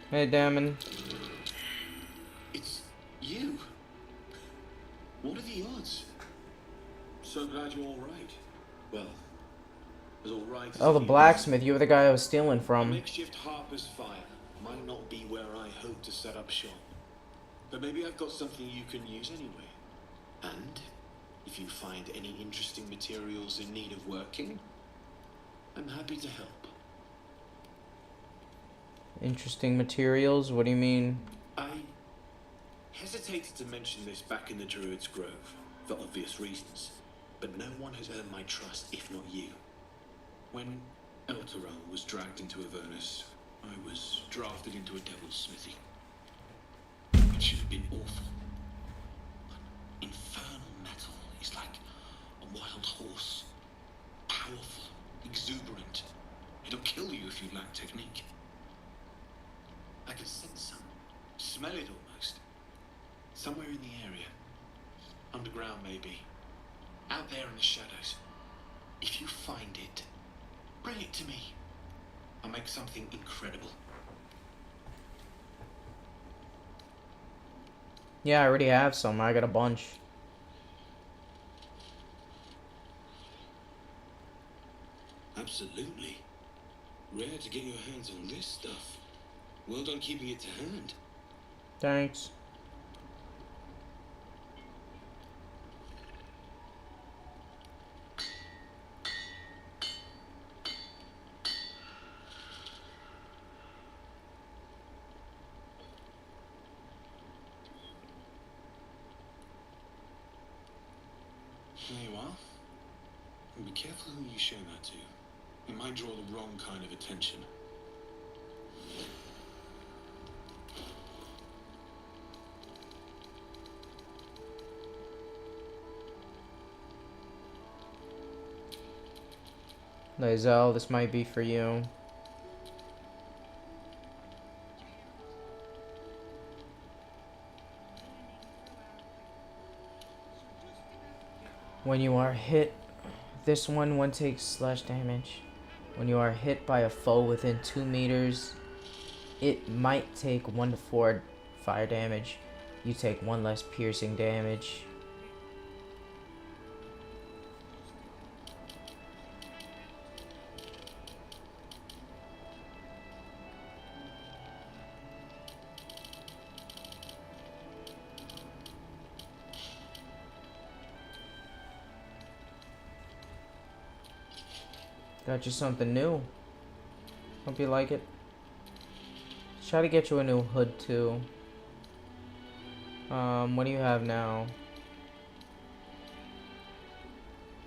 Hey, Damon. It's you. What are the odds? So glad you're all right. Well, as all right as Oh, the it is. blacksmith. You were the guy I was stealing A from. makeshift Harper's fire might not be where I hope to set up shop. But maybe I've got something you can use anyway. And if you find any interesting materials in need of working, I'm happy to help. Interesting materials? What do you mean? I hesitated to mention this back in the Druid's Grove, for obvious reasons. But no one has earned my trust, if not you. When Elturel was dragged into Avernus, I was drafted into a devil's smithy. It should have been awful. But infernal metal is like a wild horse. Powerful, exuberant. It'll kill you if you lack technique. I can sense some. Smell it almost. Somewhere in the area. Underground, maybe. Out there in the shadows. If you find it, bring it to me. I'll make something incredible. Yeah, I already have some. I got a bunch. Absolutely. Rare to get your hands on this stuff. Well done keeping it to hand. Thanks. There you are. And be careful who you show that to. It might draw the wrong kind of attention. Lae'zel, this might be for you. When you are hit, this one takes slash damage. When you are hit by a foe within 2 meters, it might take 1 to 4 fire damage. You take 1 less piercing damage. Got you something new. Hope you like it. Try to get you a new hood too. What do you have now?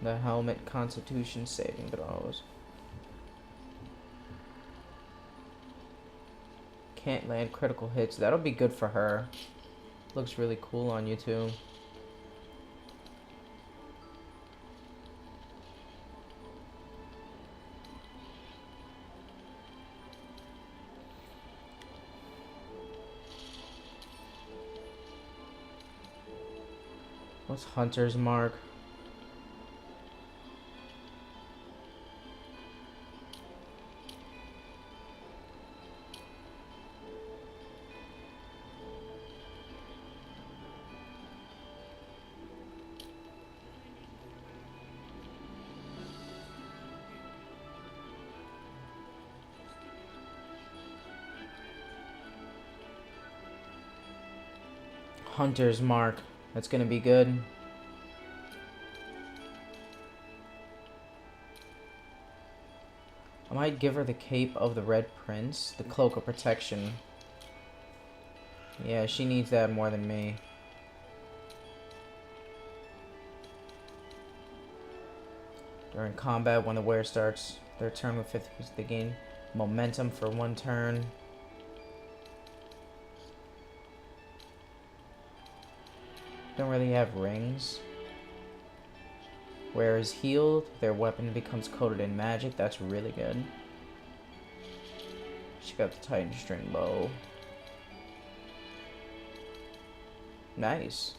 The helmet constitution saving throws. Can't land critical hits. That'll be good for her. Looks really cool on you too. What's Hunter's Mark? Hunter's Mark. That's gonna be good. I might give her the Cape of the Red Prince, the Cloak of Protection. Yeah, she needs that more than me. During combat, when the wearer starts their turn with 50%, they gain momentum for 1 turn. Don't really have rings. Wearer is healed, their weapon becomes coated in magic. That's really good. She got the Titan string bow. Nice.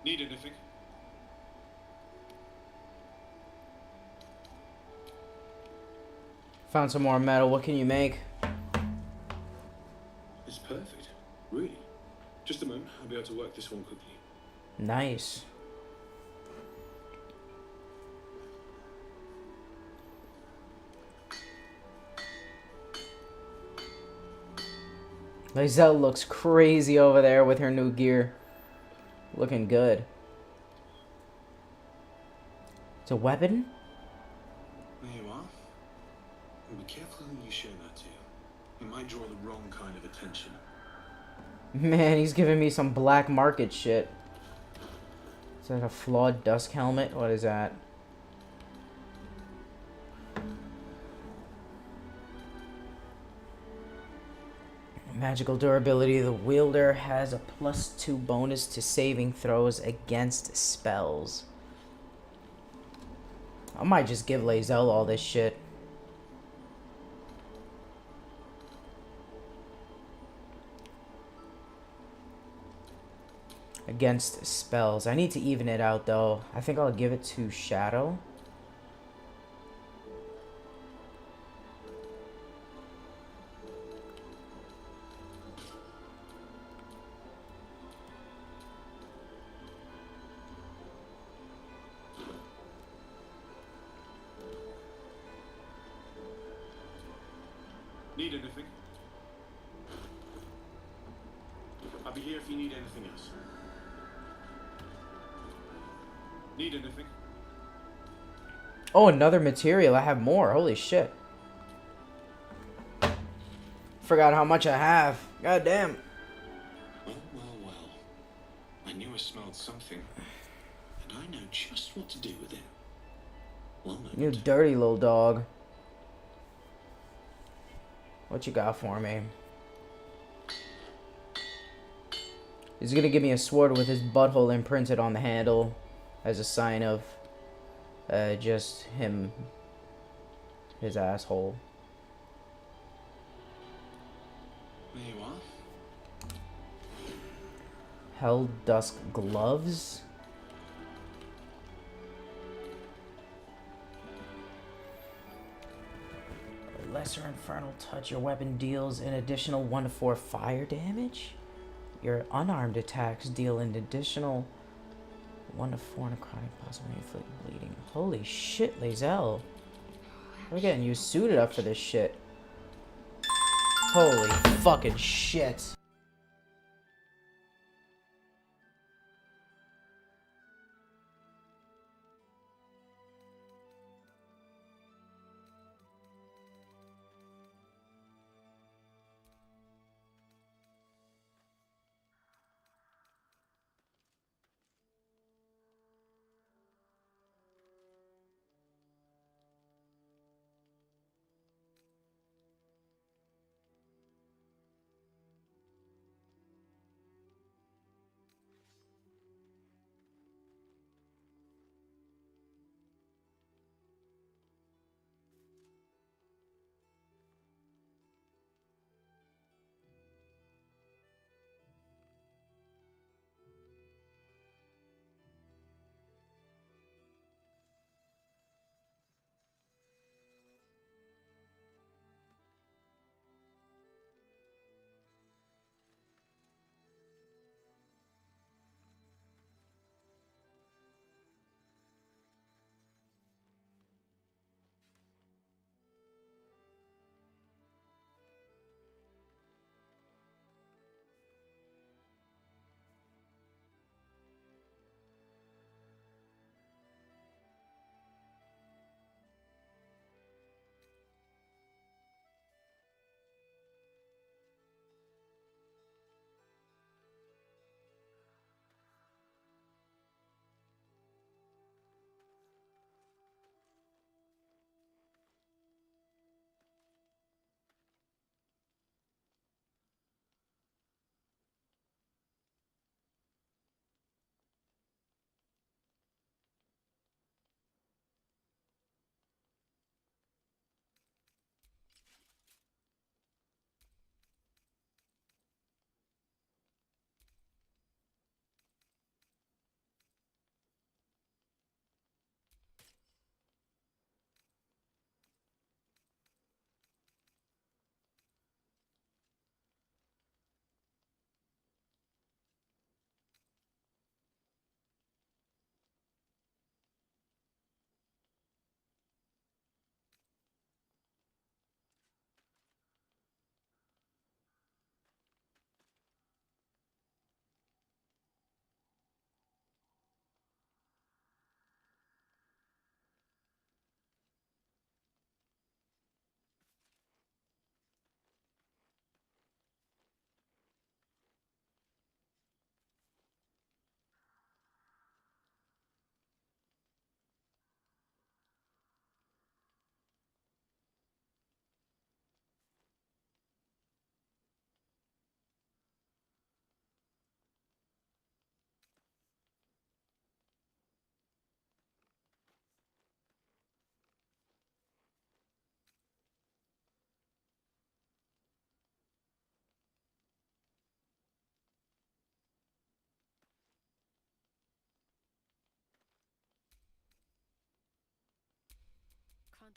Need anything? Found some more metal. What can you make? It's perfect. Really. Just a moment. I'll be able to work this one quickly. Nice. Lizelle looks crazy over there with her new gear. Looking good. It's a weapon? There you are. And be careful who you show that to. It might draw the wrong kind of attention. Man, he's giving me some black market shit. Is that a flawed dusk helmet? What is that? Magical durability. The wielder has a +2 bonus to saving throws against spells. I might just give Lizelle all this shit. Against spells. I need to even it out though. I think I'll give it to Shadow. Need anything? I'll be here if you need anything else. Need anything? Oh, another material. I have more. Holy shit. Forgot how much I have. God damn. Well, well, well. I knew I smelled something. And I know just what to do with it. One moment. You dirty little dog. What you got for me? He's gonna give me a sword with his butthole imprinted on the handle as a sign of just him, his asshole. There you are. Hell Dusk gloves? Lesser Infernal Touch. Your weapon deals an additional 1 to 4 fire damage. Your unarmed attacks deal an additional 1 to 4 necrotic, possibly inflict bleeding. Holy shit, Lizelle. We're getting you suited up for this shit. Holy fucking shit.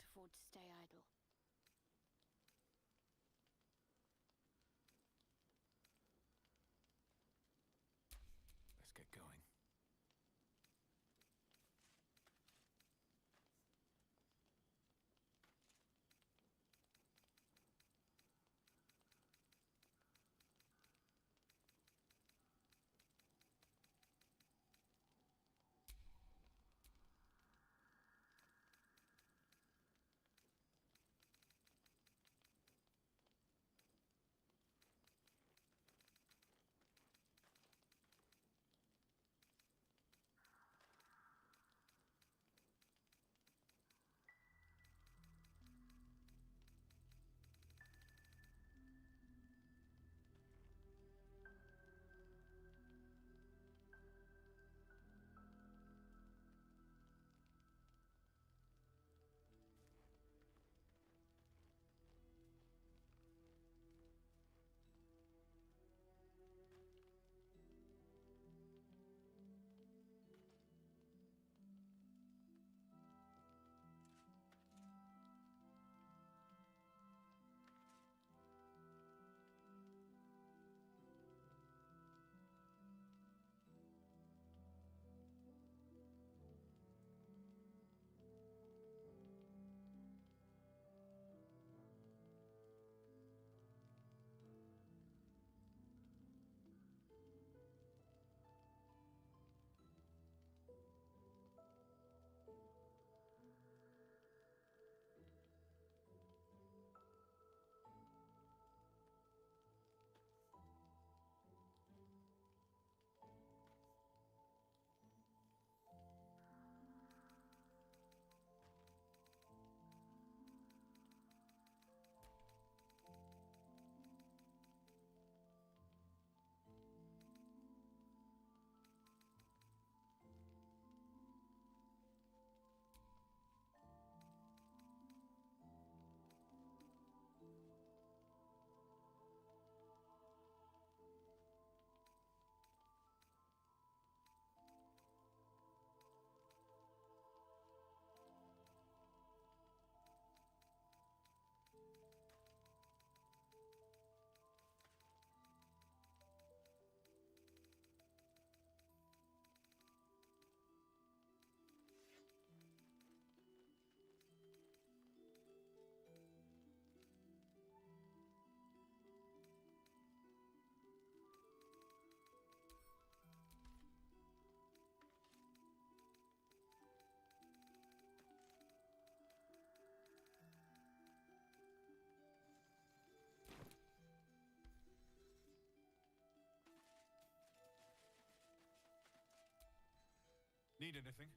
can't afford to stay idle. Let's get going. Need anything?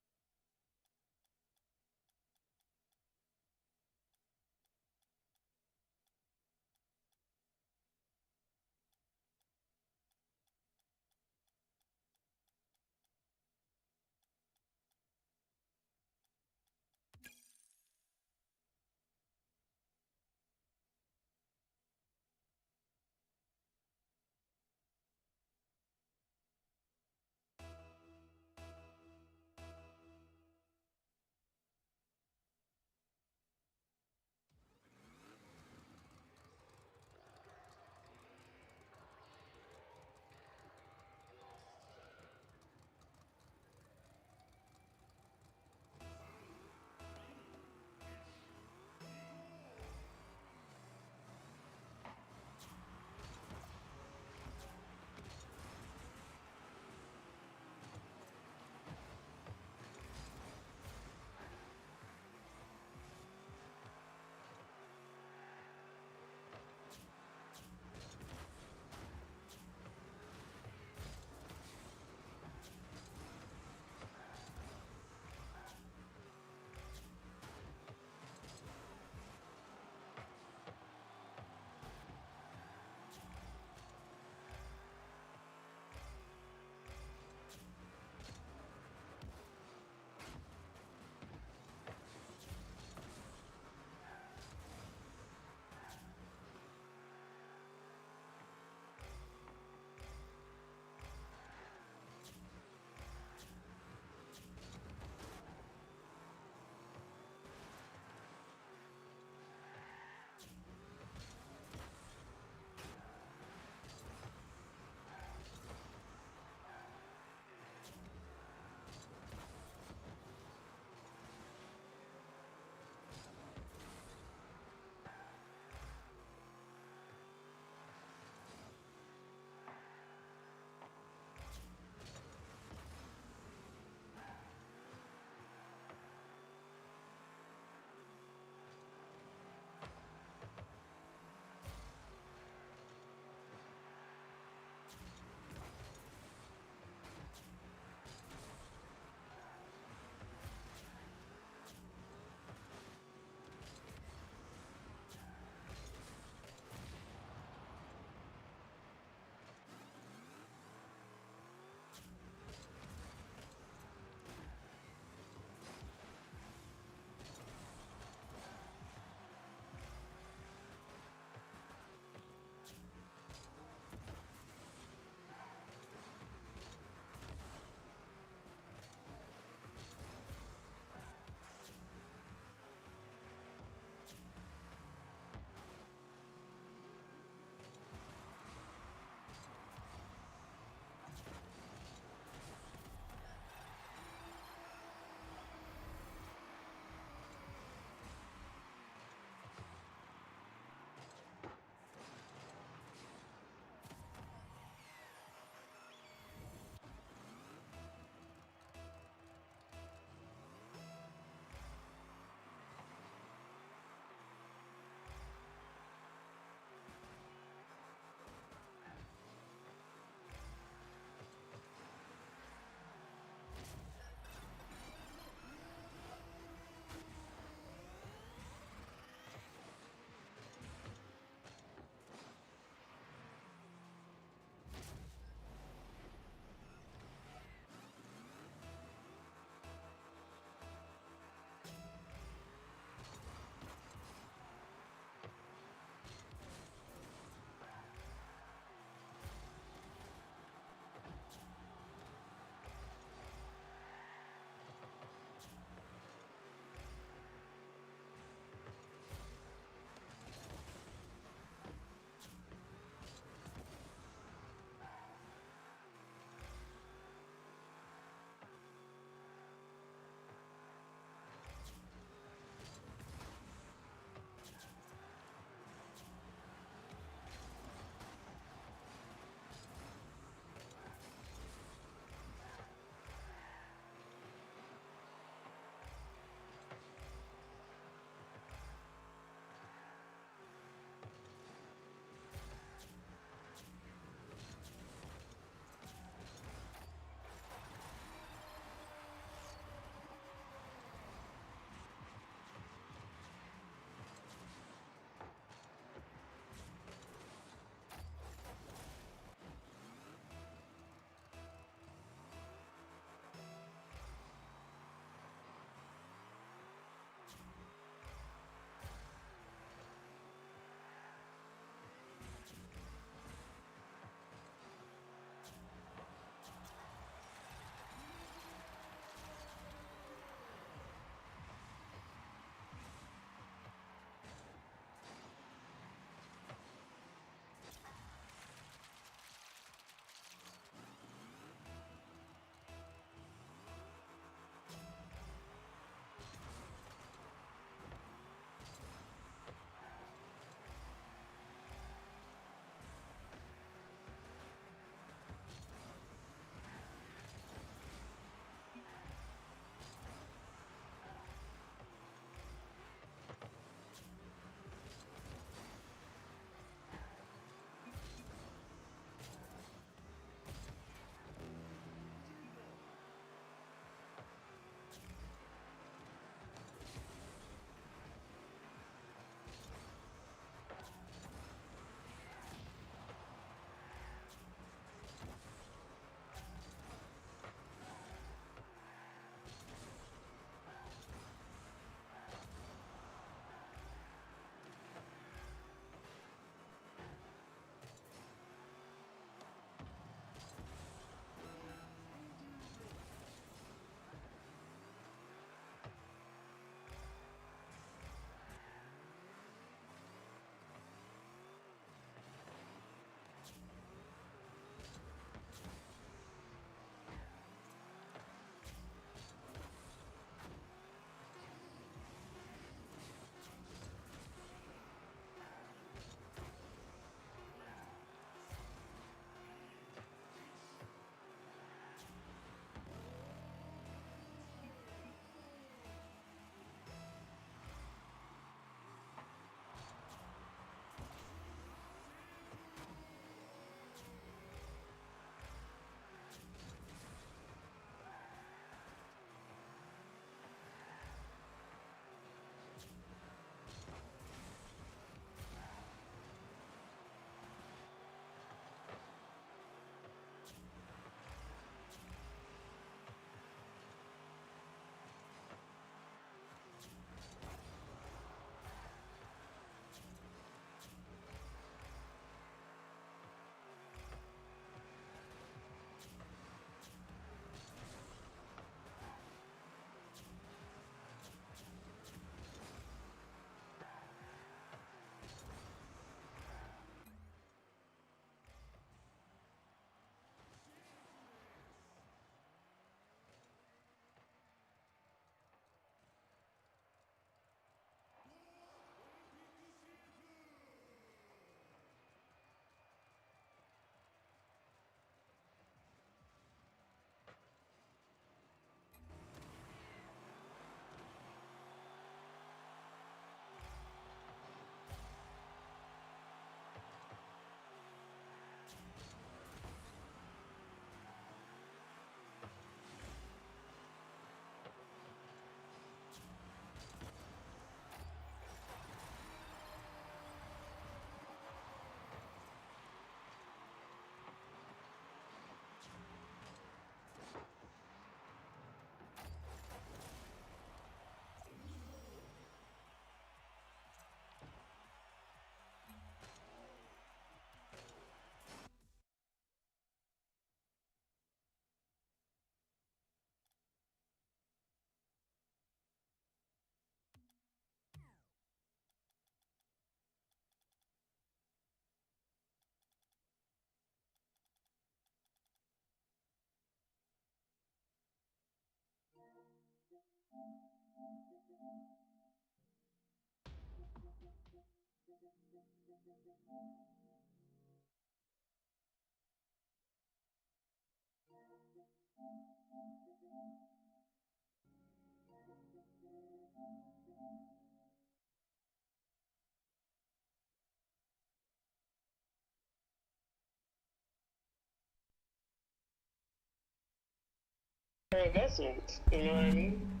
Vessels, you know what I mean?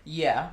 Yeah.